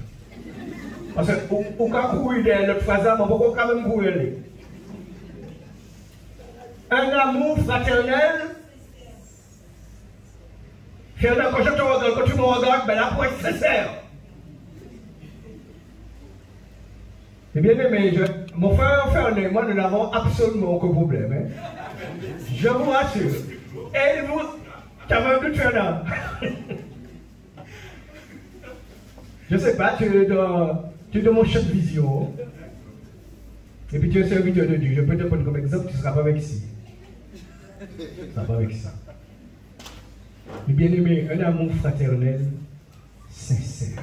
Speaker 2: Parce que on peut courir derrière notre phrase, mais on peut quand même courir. Un amour fraternel. Quand je te regarde, quand tu me regardes, ben là, pour être sincère. Et bien aimé, mon frère et moi, nous n'avons absolument aucun problème. Hein. Je vous rassure. Et vous, tu as un doute là. Je ne sais pas, tu es dans mon champ de vision. Et puis tu es serviteur de Dieu. Je peux te prendre comme exemple, tu ne seras pas vexé. Tu ne seras pas vexé. Mais bien aimé, un amour fraternel sincère.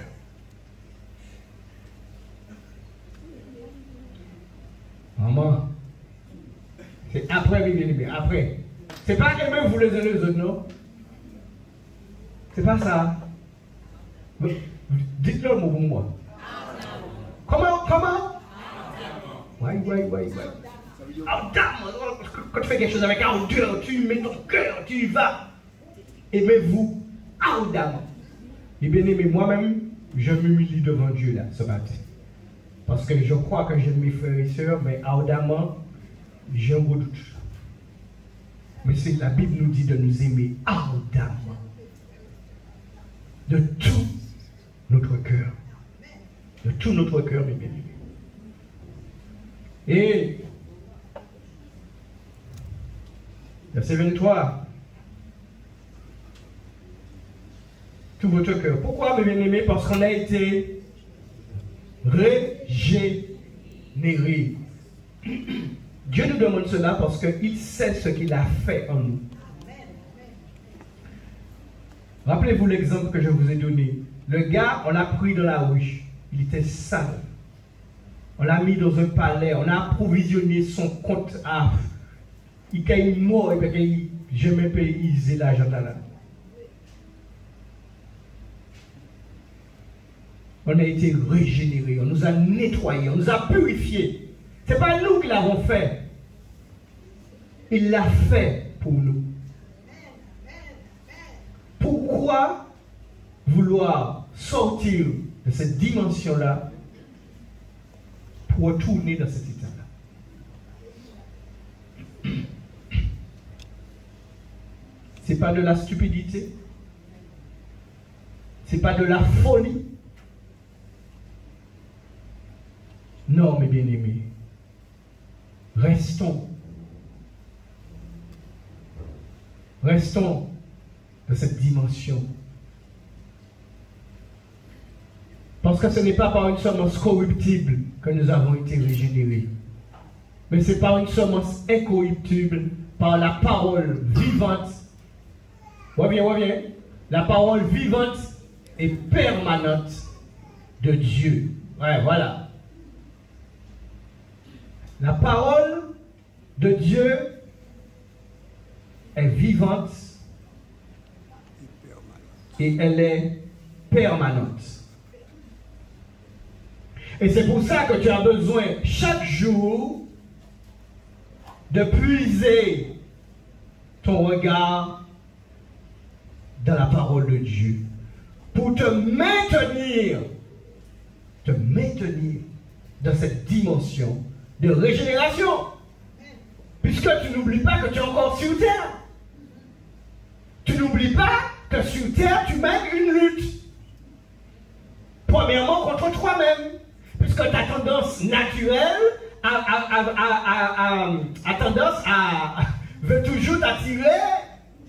Speaker 2: Maman, c'est après, bien aimé, après. C'est pas aimez-vous les uns les autres, non? C'est pas ça. Dites-le le mot pour moi. Comment? Ouais. Quand tu fais quelque chose avec ardeur, tu mets ton cœur, tu y vas. Aimez-vous ardemment. Et bien aimé, moi-même, je m'humilie devant Dieu là, ce matin. Parce que je crois que j'aime mes frères et sœurs, mais ardemment, j'ai un doute. Mais c'est la Bible nous dit de nous aimer ardemment. De tout notre cœur. De tout notre cœur, mes bien-aimés. Et, verset 23. Tout votre cœur. Pourquoi, mes bien-aimés? Parce qu'on a été régénérés. Dieu nous demande cela parce qu'il sait ce qu'il a fait en nous. Rappelez-vous l'exemple que je vous ai donné. Le gars, on l'a pris dans la rue. Il était sale. On l'a mis dans un palais. On a approvisionné son compte à... Il est mort et puis je me paye l'argent là. On a été régénérés, on nous a nettoyés, on nous a purifiés. Ce n'est pas nous qui l'avons fait. Il l'a fait pour nous. Pourquoi vouloir sortir de cette dimension-là pour retourner dans cet état-là? Ce n'est pas de la stupidité. Ce n'est pas de la folie. Non, mes bien-aimés, restons dans cette dimension. Parce que ce n'est pas par une semence corruptible que nous avons été régénérés, mais c'est par une semence incorruptible, par la parole vivante. Reviens. La parole vivante et permanente de Dieu. Ouais, voilà. La parole de Dieu est vivante et elle est permanente. Et c'est pour ça que tu as besoin chaque jour de puiser ton regard dans la parole de Dieu pour te maintenir dans cette dimension de régénération. Puisque tu n'oublies pas que tu es encore sur terre. Tu n'oublies pas que sur terre, tu mènes une lutte. Premièrement, contre toi-même. Puisque ta tendance naturelle a tendance à veut toujours t'attirer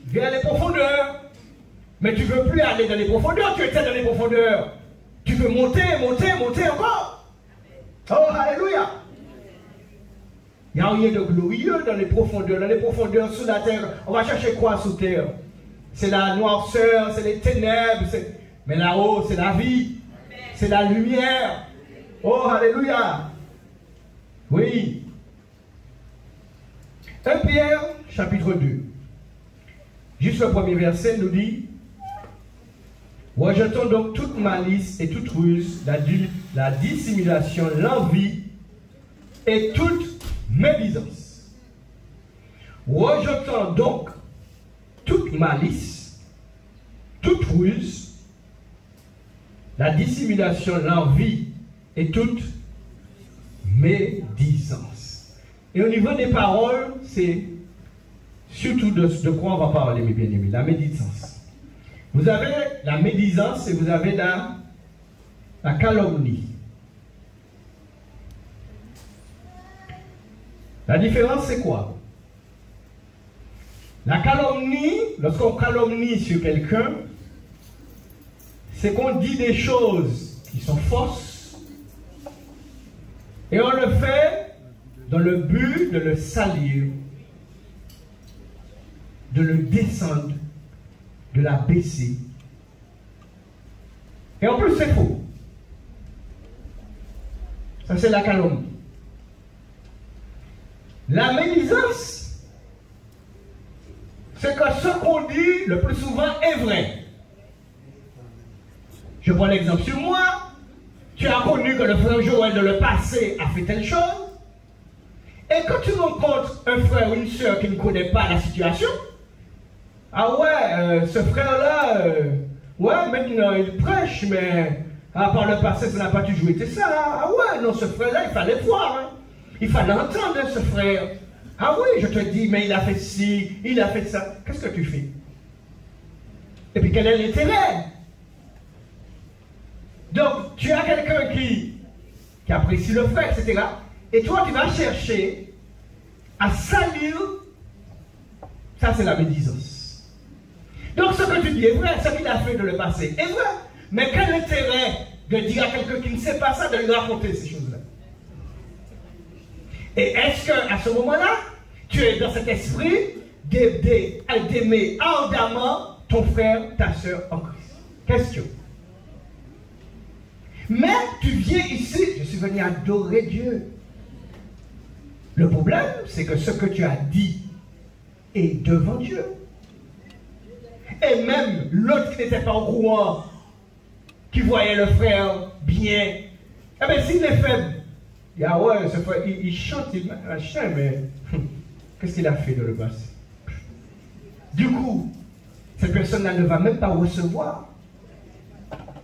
Speaker 2: vers les profondeurs. Mais tu ne veux plus aller dans les profondeurs, tu étais dans les profondeurs. Tu veux monter encore. Oh, alléluia. Il n'y a rien de glorieux dans les profondeurs. Dans les profondeurs sous la terre, on va chercher quoi sous terre? C'est la noirceur, c'est les ténèbres. Mais là-haut, c'est la vie. C'est la lumière. Oh, alléluia. Oui. 1 Pierre, chapitre 2. Juste le premier verset nous dit: rejetons donc toute malice et toute ruse, la dissimulation, l'envie et toute médisance. Rejetons donc toute malice, toute ruse, la dissimulation, l'envie et toute médisance. Et au niveau des paroles, c'est surtout de quoi on va parler, mes bien-aimés, la médisance. Vous avez la médisance et vous avez la calomnie. La différence, c'est quoi? La calomnie, lorsqu'on calomnie sur quelqu'un, c'est qu'on dit des choses qui sont fausses et on le fait dans le but de le salir, de le descendre, de la baisser. Et en plus, c'est faux. Ça, c'est la calomnie. La médisance, c'est que ce qu'on dit le plus souvent est vrai. Je prends l'exemple sur moi. Tu as connu que le frère Joël de le passé a fait telle chose. Et quand tu rencontres un frère ou une soeur qui ne connaît pas la situation, ah ouais, ce frère-là, ouais, maintenant il prêche, mais par le passé, ça n'a pas toujours été ça. Hein? Ah ouais, non, ce frère-là, il fallait voir. Hein? Il fallait entendre ce frère. Ah oui, je te dis, mais il a fait ci, il a fait ça. Qu'est-ce que tu fais? Et puis quel est l'intérêt? Donc, tu as quelqu'un qui apprécie le frère, etc. Et toi, tu vas chercher à salir. Ça, c'est la médisance. Donc, ce que tu dis est vrai, ce qu'il a fait de le passé est vrai. Mais quel intérêt de dire à quelqu'un qui ne sait pas ça, de lui raconter ces choses-là? Et est-ce qu'à ce moment-là, tu es dans cet esprit d'aimer ardemment ton frère, ta soeur en Christ? Question. Mais tu viens ici, je suis venu adorer Dieu. Le problème, c'est que ce que tu as dit est devant Dieu. Et même l'autre qui n'était pas au courant, qui voyait le frère bien, eh bien s'il est faible, il dit, ah ouais, ce frère, il chante, il chante, mais qu'est-ce qu'il a fait de le passé? Du coup, cette personne-là ne va même pas recevoir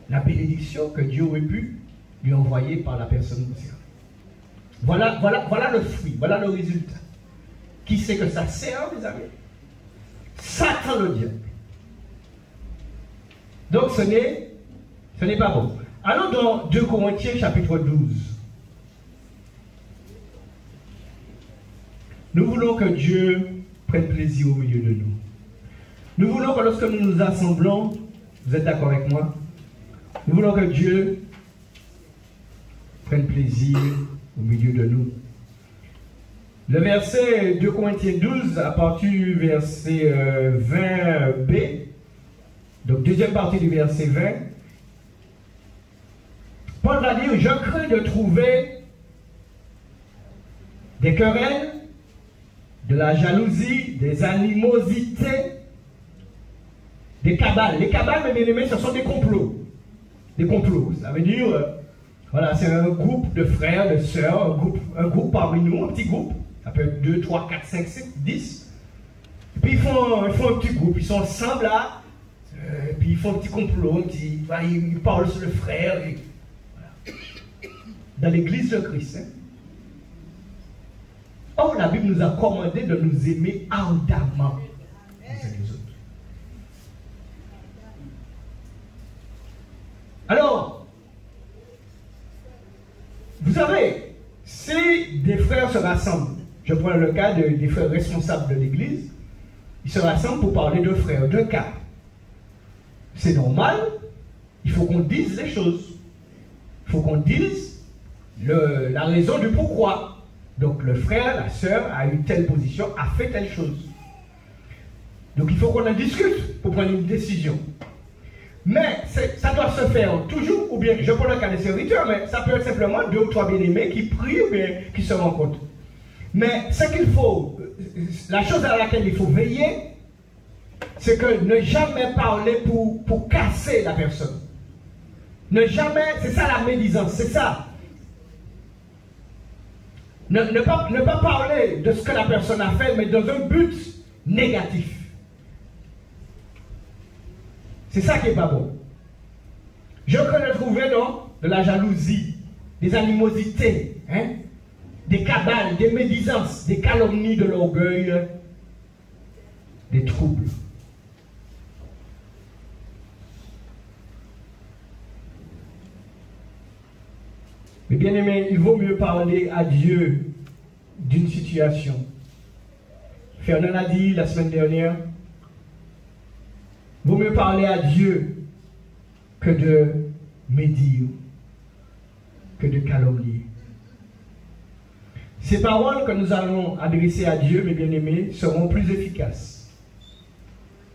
Speaker 2: la bénédiction que Dieu aurait pu lui envoyer par la personne concernée. Voilà le fruit, voilà le résultat. Qui sait que ça sert, mes amis? Satan le diable. Donc ce n'est pas bon. Allons dans 2 Corinthiens chapitre 12. Nous voulons que Dieu prenne plaisir au milieu de nous. Nous voulons que lorsque nous nous assemblons, vous êtes d'accord avec moi? Nous voulons que Dieu prenne plaisir au milieu de nous. Le verset 2 Corinthiens 12, à partir du verset 20b, donc deuxième partie du verset 20, Paul va dire, je crains de trouver des querelles, de la jalousie, des animosités, des cabales. Les cabales, mes bien-aimés, ce sont des complots. Des complots, ça veut dire, voilà, c'est un groupe de frères, de sœurs, un groupe parmi nous, un petit groupe. Ça peut être 2, 3, 4, 5, 6, 10. Et puis ils font un petit groupe, ils sont ensemble là, et puis ils font un petit complot, ils parlent sur le frère. Et, voilà. Dans l'église de Christ. Hein. Or, la Bible nous a commandé de nous aimer ardemment les uns les autres. Alors, vous savez, si des frères se rassemblent, je prends le cas des frères responsables de l'église, ils se rassemblent pour parler de frères, de cas. C'est normal, il faut qu'on dise les choses. Il faut qu'on dise la raison du pourquoi. Donc le frère, la sœur a eu telle position, a fait telle chose. Donc il faut qu'on en discute pour prendre une décision. Mais ça doit se faire toujours, ou bien, je prends le cas des serviteurs, mais ça peut être simplement 2 ou 3 bien-aimés qui prient ou bien qui se rencontrent. Mais ce qu'il faut, la chose à laquelle il faut veiller, c'est que ne jamais parler pour casser la personne. Ne jamais, c'est ça la médisance, c'est ça. Ne pas parler de ce que la personne a fait, mais dans un but négatif. C'est ça qui n'est pas bon. Je peux le trouver dans de la jalousie. des animosités, hein, des cabales, des médisances, des calomnies, de l'orgueil, des troubles. Mais bien aimé, il vaut mieux parler à Dieu d'une situation. Fernand a dit la semaine dernière, il vaut mieux parler à Dieu que de médire, que de calomnier. Ces paroles que nous allons adresser à Dieu, mes bien-aimés, seront plus efficaces.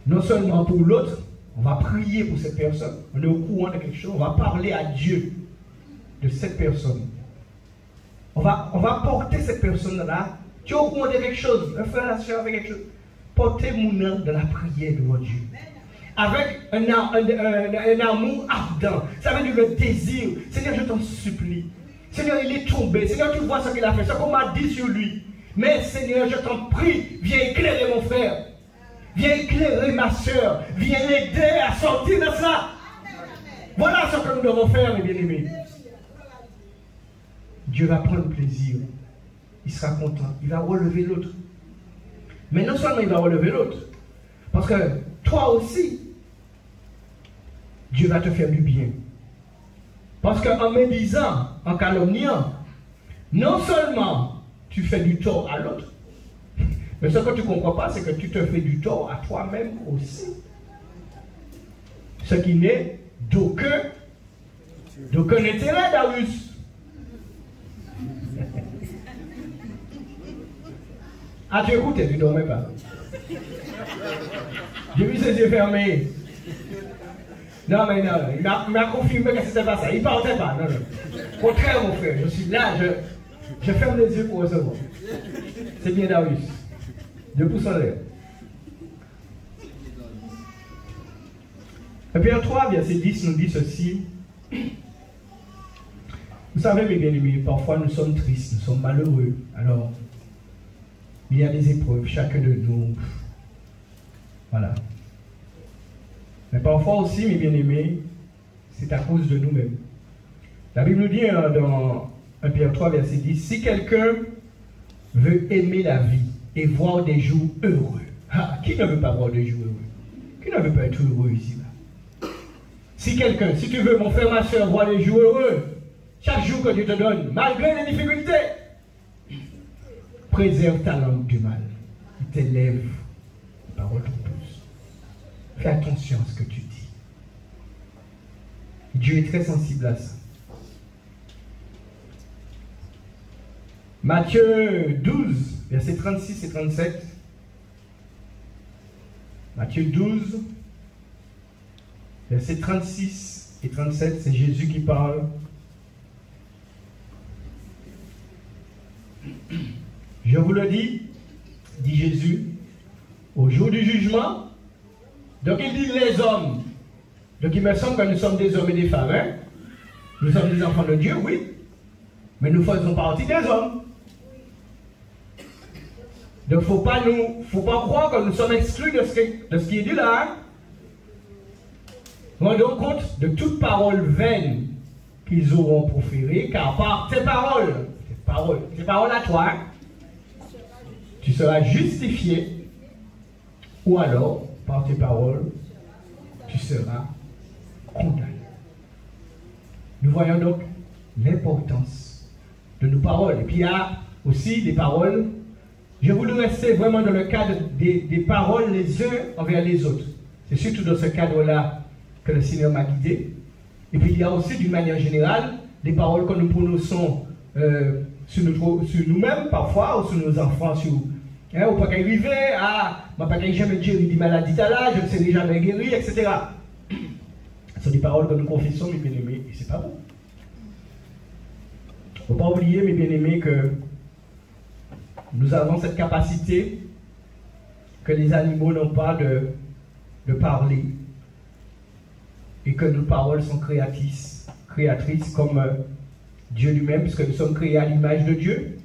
Speaker 2: Non seulement pour l'autre, on va prier pour cette personne, on est au courant de quelque chose, on va parler à Dieu de cette personne. On va porter cette personne-là. Tu es au courant de quelque chose, un frère, la soeur avec quelque chose. Portez mon nom de la prière devant Dieu. Avec un amour ardent. Ça veut dire le désir. Seigneur, je t'en supplie. Seigneur, il est tombé. Seigneur, tu vois ce qu'il a fait, ce qu'on m'a dit sur lui. Mais Seigneur, je t'en prie, viens éclairer mon frère. Viens éclairer ma soeur. Viens l'aider à sortir de cela. Voilà ce que nous devons faire, mes bien-aimés. Dieu va prendre plaisir. Il sera content. Il va relever l'autre. Mais non seulement il va relever l'autre, parce que toi aussi, Dieu va te faire du bien. Parce qu'en médisant, en calomniant, non seulement tu fais du tort à l'autre, mais ce que tu ne comprends pas, c'est que tu te fais du tort à toi-même aussi. Ce qui n'est d'aucun intérêt, Darius. Ah, tu écoutes, tu ne dormais pas. J'ai vu ses yeux fermés. Non, mais non, il m'a confirmé que c'était pas ça. Il ne partait pas, non, non. Contraire, mon frère, je suis là, je ferme les yeux pour recevoir. C'est bien Darius. Dieu pousse en l'air. Pierre 3, verset 10 nous dit ceci. Vous savez, mes bien-aimés, parfois nous sommes tristes, nous sommes malheureux. Alors, il y a des épreuves, chacun de nous. Voilà. Mais parfois aussi, mes bien-aimés, c'est à cause de nous-mêmes. La Bible nous dit dans 1 Pierre 3, verset 10, si quelqu'un veut aimer la vie et voir des jours heureux. Ah, qui ne veut pas voir des jours heureux? Qui ne veut pas être heureux ici-bas? Si quelqu'un, si tu veux, mon frère, ma soeur, voir des jours heureux, chaque jour que Dieu te donne, malgré les difficultés, préserve ta langue du mal. Tes lèvres, la parole te pousse. Fais attention à ce que tu dis. Dieu est très sensible à ça. Matthieu 12, versets 36 et 37. Matthieu 12, versets 36 et 37, c'est Jésus qui parle. Je vous le dis, dit Jésus, au jour du jugement. Donc il dit les hommes. Donc il me semble que nous sommes des hommes et des femmes. Hein? Nous sommes des enfants de Dieu, oui. Mais nous faisons partie des hommes. Donc il ne faut pas croire que nous sommes exclus de ce qui est dit là. Hein? Rendons compte de toute parole vaine qu'ils auront proférée, car par tes paroles à toi, tu seras justifié, ou alors, par tes paroles, tu seras condamné. Nous voyons donc l'importance de nos paroles. Et puis il y a aussi des paroles, je voulais rester vraiment dans le cadre des paroles les uns envers les autres. C'est surtout dans ce cadre-là que le Seigneur m'a guidé. Et puis il y a aussi d'une manière générale des paroles que nous prononçons sur nous-mêmes parfois, ou sur nos enfants, ou pas qu'à arriver à je ne vais pas jamais guéri des maladies là, je ne serai jamais guéri, etc. Ce sont des paroles que nous confessons, mes bien-aimés, et ce n'est pas bon. Il ne faut pas oublier, mes bien-aimés, que nous avons cette capacité que les animaux n'ont pas de parler, et que nos paroles sont créatrices comme Dieu lui-même, puisque nous sommes créés à l'image de Dieu.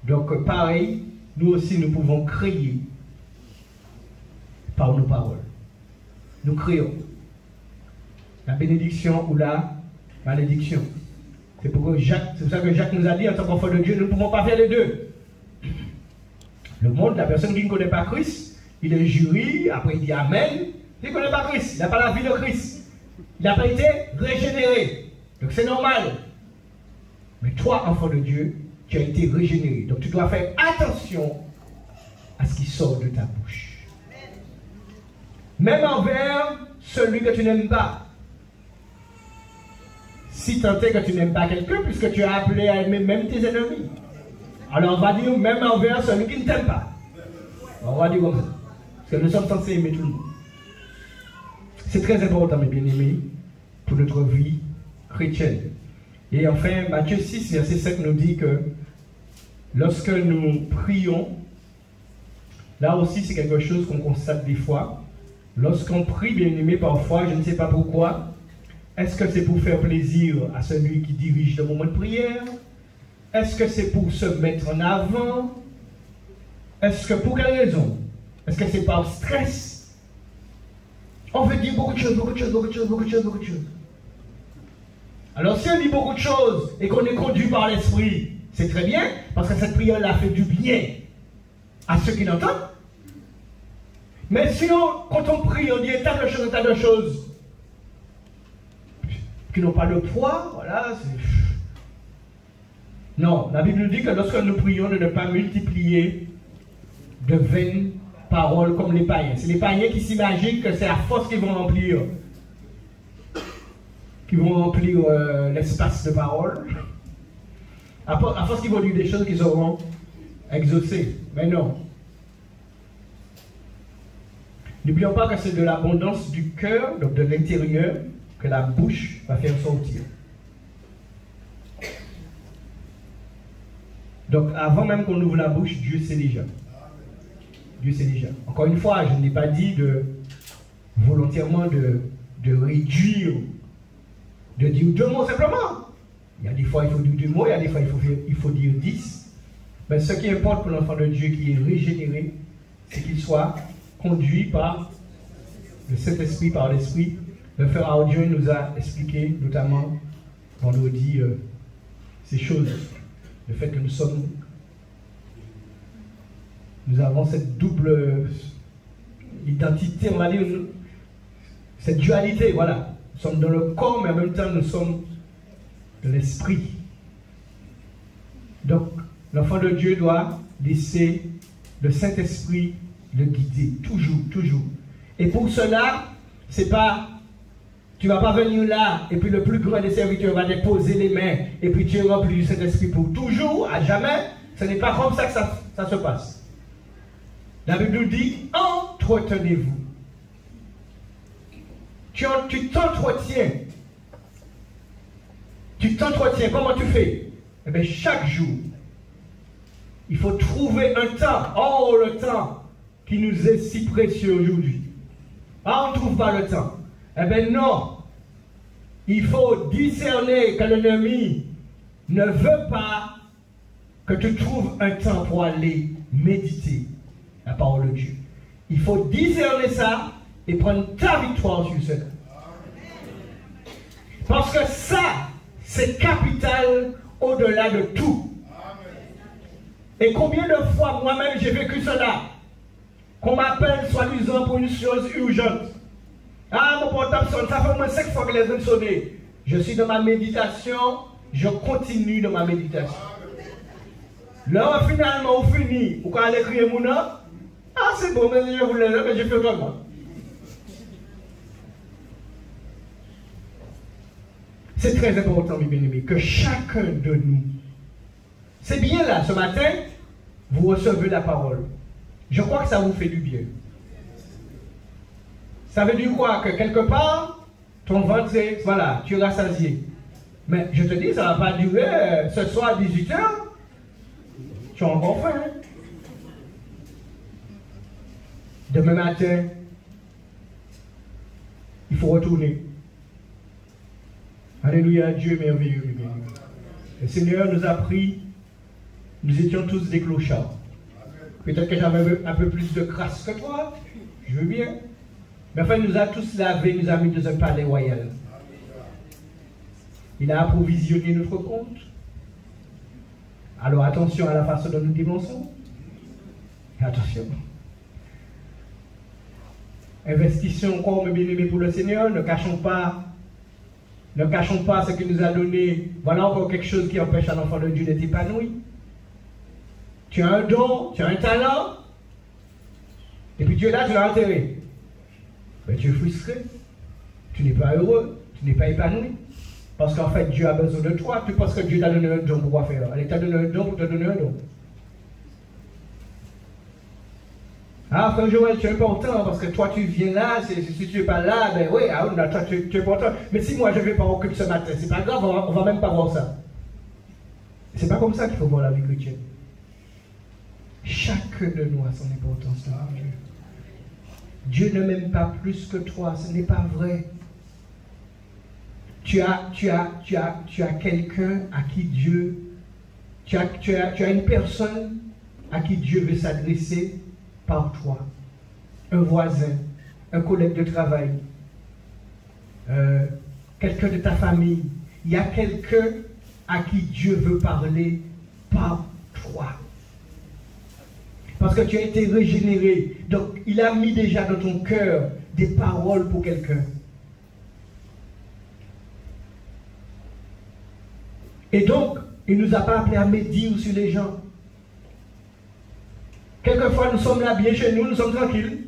Speaker 2: Donc pareil, nous aussi nous pouvons créer par nos paroles. Nous créons la bénédiction ou la malédiction. C'est pour ça que Jacques nous a dit, en tant qu'enfant de Dieu, nous ne pouvons pas faire les deux. Le monde, la personne qui ne connaît pas Christ, il est jury, après il dit Amen, il ne connaît pas Christ, il n'a pas la vie de Christ. Il n'a pas été régénéré. Donc c'est normal. Mais toi, enfant de Dieu, tu as été régénéré. Donc tu dois faire attention à ce qui sort de ta bouche. Même envers celui que tu n'aimes pas. Si tant est que tu n'aimes pas quelqu'un, puisque tu as appelé à aimer même tes ennemis. Alors on va dire même envers celui qui ne t'aime pas. On va dire comme ça. Parce que nous sommes censés aimer tout le monde. C'est très important, mes bien-aimés, pour notre vie chrétienne. Et enfin, Matthieu 6, verset 7 nous dit que lorsque nous prions, là aussi c'est quelque chose qu'on constate des fois. Lorsqu'on prie, bien-aimé, parfois, je ne sais pas pourquoi, est-ce que c'est pour faire plaisir à celui qui dirige le moment de prière? Est-ce que c'est pour se mettre en avant? Est-ce que pour quelle raison? Est-ce que c'est par stress? On veut dire beaucoup de choses, beaucoup de choses, beaucoup de choses, beaucoup de choses, beaucoup de choses. Alors si on dit beaucoup de choses et qu'on est conduit par l'esprit, c'est très bien, parce que cette prière-là fait du bien à ceux qui l'entendent. Mais sinon, quand on prie, on dit un tas de choses qui n'ont pas de poids, voilà. Non, la Bible nous dit que lorsque nous prions, de ne pas multiplier de vaines paroles comme les païens. C'est les païens qui s'imaginent que c'est à force qu'ils vont remplir l'espace de parole. À force qu'ils vont dire des choses qui seront exaucées. Mais non. N'oublions pas que c'est de l'abondance du cœur, donc de l'intérieur, que la bouche va faire sortir. Donc avant même qu'on ouvre la bouche, Dieu sait déjà. Dieu sait déjà. Encore une fois, je n'ai pas dit volontairement de réduire, de dire 2 mots simplement. Il y a des fois il faut dire 2 mots, il y a des fois il faut dire 10. Mais ce qui importe pour l'enfant de Dieu qui est régénéré, c'est qu'il soit conduit par le Saint-Esprit, par l'Esprit. Le frère Audion nous a expliqué, notamment vendredi, ces choses. Le fait que nous avons cette double identité, on va dire, cette dualité, voilà. Nous sommes dans le corps, mais en même temps, nous sommes de l'esprit. Donc, l'enfant de Dieu doit laisser le Saint-Esprit le guider, toujours, toujours. Et pour cela, c'est pas, tu ne vas pas venir là, et puis le plus grand des serviteurs va déposer les mains, et puis tu es rempli du Saint-Esprit pour toujours, à jamais. Ce n'est pas comme ça que ça se passe. La Bible nous dit, entretenez-vous. Tu t'entretiens. Tu t'entretiens. Comment tu fais? Eh bien, chaque jour, il faut trouver un temps. Oh, le temps qui nous est si précieux aujourd'hui. Ah, on ne trouve pas le temps. Eh bien, non. Il faut discerner que l'ennemi ne veut pas que tu trouves un temps pour aller méditer la parole de Dieu. Il faut discerner ça et prendre ta victoire sur ce. Parce que ça, c'est capital au-delà de tout. Et combien de fois moi-même j'ai vécu cela? Qu'on m'appelle soi-disant pour une chose urgente. Ah, mon portable sonne, ça fait au moins 5 fois que les ont sonné. Je suis dans ma méditation, je continue dans ma méditation. Là, finalement, on finit. Ou quand elle écrit mon nom, ah, c'est bon, mais je voulais là, mais je fais comment? C'est très important, mes bien-aimés, que chacun de nous, c'est bien là, ce matin, vous recevez la parole. Je crois que ça vous fait du bien. Ça veut dire quoi? Que quelque part, ton ventre, voilà, tu es rassasié. Mais je te dis, ça ne va pas durer ce soir à 18h. Tu as encore faim. Demain matin, il faut retourner. Alléluia, Dieu merveilleux. Le Seigneur nous a pris, nous étions tous des clochards. Peut-être que j'avais un peu plus de grâce que toi, je veux bien. Mais enfin, il nous a tous lavés, nous a mis dans un palais royal. Il a approvisionné notre compte. Alors attention à la façon dont nous dépensons. Attention. Investissons comme bien-aimés pour le Seigneur. Ne cachons pas ce qu'il nous a donné. Voilà encore quelque chose qui empêche un enfant de Dieu d'être épanoui. Tu as un don, tu as un talent, et puis tu es là, tu l'as enterré. Mais tu es frustré, tu n'es pas heureux, tu n'es pas épanoui. Parce qu'en fait, Dieu a besoin de toi. Tu penses que Dieu t'a donné un don pour quoi faire? Il t'a donné un don pour te donner un don. Ah, frère Joël, tu es important parce que toi tu viens là, si tu n'es pas là, ben oui, toi tu es important. Mais si moi je ne vais pas au culte ce matin, c'est pas grave, on va même pas voir ça. C'est pas comme ça qu'il faut voir la vie chrétienne. Chacun de nous a son importance devant Dieu. Dieu ne m'aime pas plus que toi, ce n'est pas vrai. Tu as quelqu'un à qui Dieu, tu as une personne à qui Dieu veut s'adresser par toi. Un voisin, un collègue de travail, quelqu'un de ta famille. Il y a quelqu'un à qui Dieu veut parler par toi. Parce que tu as été régénéré. Donc, il a mis déjà dans ton cœur des paroles pour quelqu'un. Et donc, il ne nous a pas appelés à médire sur les gens. Quelquefois, nous sommes là bien chez nous, nous sommes tranquilles.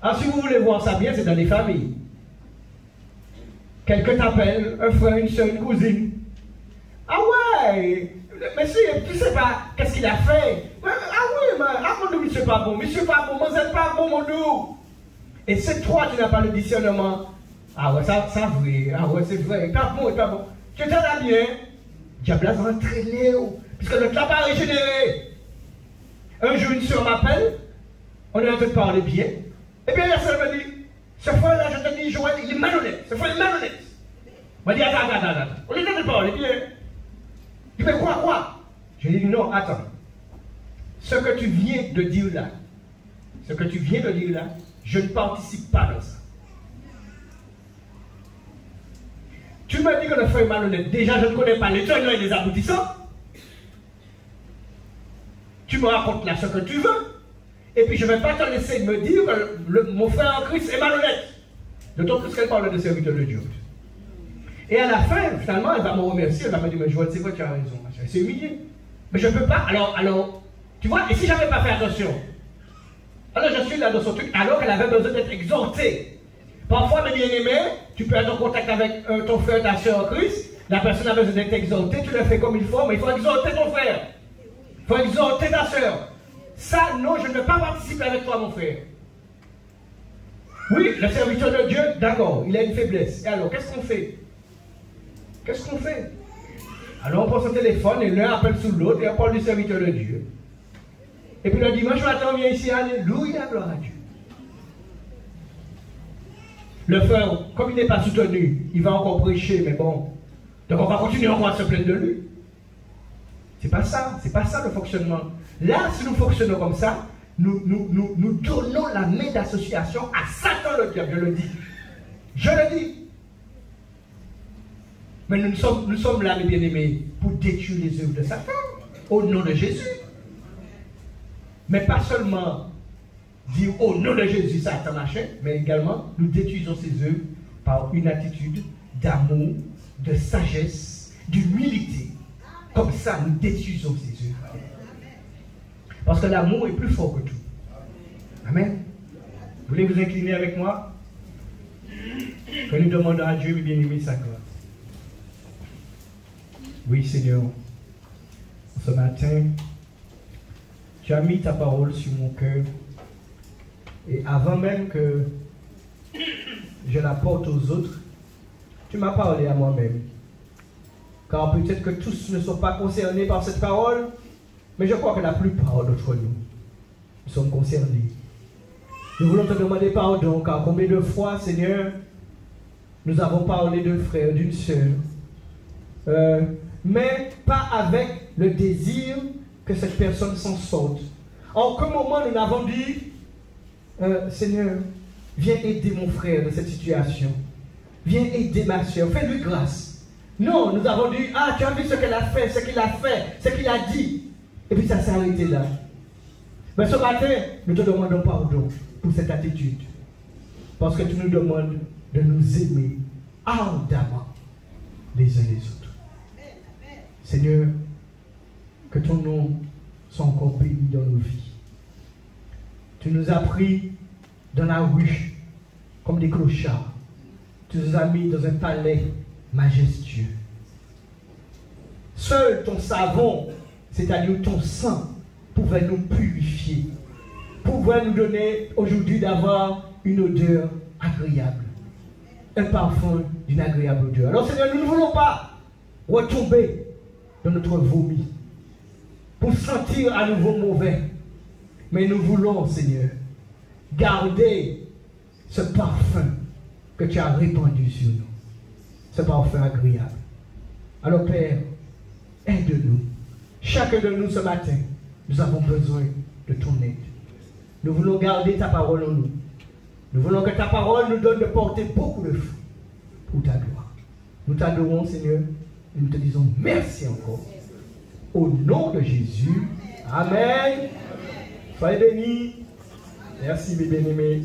Speaker 2: Alors, si vous voulez voir ça bien, c'est dans les familles. Quelqu'un t'appelle, un frère, une soeur, une cousine. Ah ouais, monsieur, tu sais pas qu'est-ce qu'il a fait. Ah oui, mais monsieur pas bon, monsieur pas bon, vous n'êtes pas bon, mon doux. Et c'est toi qui n'as pas le discernement. Ah ouais, ça vrai, ah ouais, c'est vrai, pas bon, pas bon. Tu es là bien, diable va entraîner, puisque le n'a pas régénéré. Un jour, une soeur m'appelle, on est en train de parler bien. Et bien la soeur me dit, ce frère-là, je te dis, Joël, il est malhonnête, ce frère est malhonnête. On m'a dit, attends, on est en train de parler bien. Il dit, mais quoi? Je lui ai dit, non, attends. Ce que tu viens de dire là, je ne participe pas dans ça. Tu me dis que le frère est malhonnête. Déjà, je ne connais pas les tenants et les aboutissants. Tu me racontes là ce que tu veux. Et puis, je ne vais pas te laisser me dire que mon frère en Christ est malhonnête. D'autant plus qu'elle parle de serviteur de Dieu. Et à la fin, finalement, elle va me remercier. Elle va me dire, mais Joël, c'est quoi, tu as raison. C'est humilié. Mais je ne peux pas. Alors, tu vois, et si je n'avais pas fait attention, alors je suis là dans son truc, alors qu'elle avait besoin d'être exhortée. Parfois, mes bien-aimés, tu peux être en contact avec ton frère, ta soeur en Christ, la personne a besoin d'être exhortée, tu le fais comme il faut, mais il faut exhorter ton frère. Il faut exhorter ta soeur. Ça, non, je ne vais pas participer avec toi, mon frère. Oui, le serviteur de Dieu, d'accord, il a une faiblesse. Et alors, qu'est-ce qu'on fait? Alors, on prend son téléphone et l'un appelle sous l'autre et on parle du serviteur de Dieu. Et puis le dimanche matin, on vient ici, alléluia, gloire à Dieu. Le frère, comme il n'est pas soutenu, il va encore prêcher, mais bon. Donc on va continuer encore à se plaindre de lui. C'est pas ça le fonctionnement. Là, si nous fonctionnons comme ça, nous donnons la main d'association à Satan le diable, je le dis. Mais nous sommes là, mes bien-aimés, pour détruire les œuvres de Satan, au nom de Jésus. Mais pas seulement dire au nom de Jésus, Satan machin, mais également nous détruisons ces œuvres par une attitude d'amour, de sagesse, d'humilité. Comme ça, nous détruisons ces œuvres. Parce que l'amour est plus fort que tout. Amen. Vous voulez vous incliner avec moi? Que nous demandons à Dieu, mes bien-aimés, sa gloire. Oui, Seigneur, ce matin, tu as mis ta parole sur mon cœur. Et avant même que je la porte aux autres, tu m'as parlé à moi-même. Car peut-être que tous ne sont pas concernés par cette parole, mais je crois que la plupart d'entre nous sommes concernés. Nous voulons te demander pardon, car combien de fois, Seigneur, nous avons parlé d'un frère, d'une sœur, mais pas avec le désir que cette personne s'en sorte. En quel moment nous n'avons dit, Seigneur, viens aider mon frère dans cette situation. Viens aider ma soeur. Fais-lui grâce. Non, nous avons dit, ah, tu as vu ce qu'elle a fait, ce qu'il a fait, ce qu'il a dit. Et puis ça s'est arrêté là. Mais ce matin, nous te demandons pardon pour cette attitude. Parce que tu nous demandes de nous aimer ardemment les uns les autres. Seigneur, que ton nom soit encore béni dans nos vies. Tu nous as pris dans la rue comme des clochards. Tu nous as mis dans un palais majestueux. Seul ton savon, c'est-à-dire ton sang, pouvait nous purifier, pouvait nous donner aujourd'hui d'avoir une odeur agréable, un parfum d'une agréable odeur. Alors Seigneur, nous ne voulons pas retomber dans notre vomi pour sentir à nouveau mauvais, mais nous voulons, Seigneur, garder ce parfum que tu as répandu sur nous, ce parfum agréable. Alors Père, aide-nous. Chacun de nous ce matin, nous avons besoin de ton aide. Nous voulons garder ta parole en nous. Nous voulons que ta parole nous donne de porter beaucoup de fruits pour ta gloire. Nous t'adorons, Seigneur, et nous te disons merci encore. Au nom de Jésus. Amen. Soyez bénis. Merci, mes bien-aimés.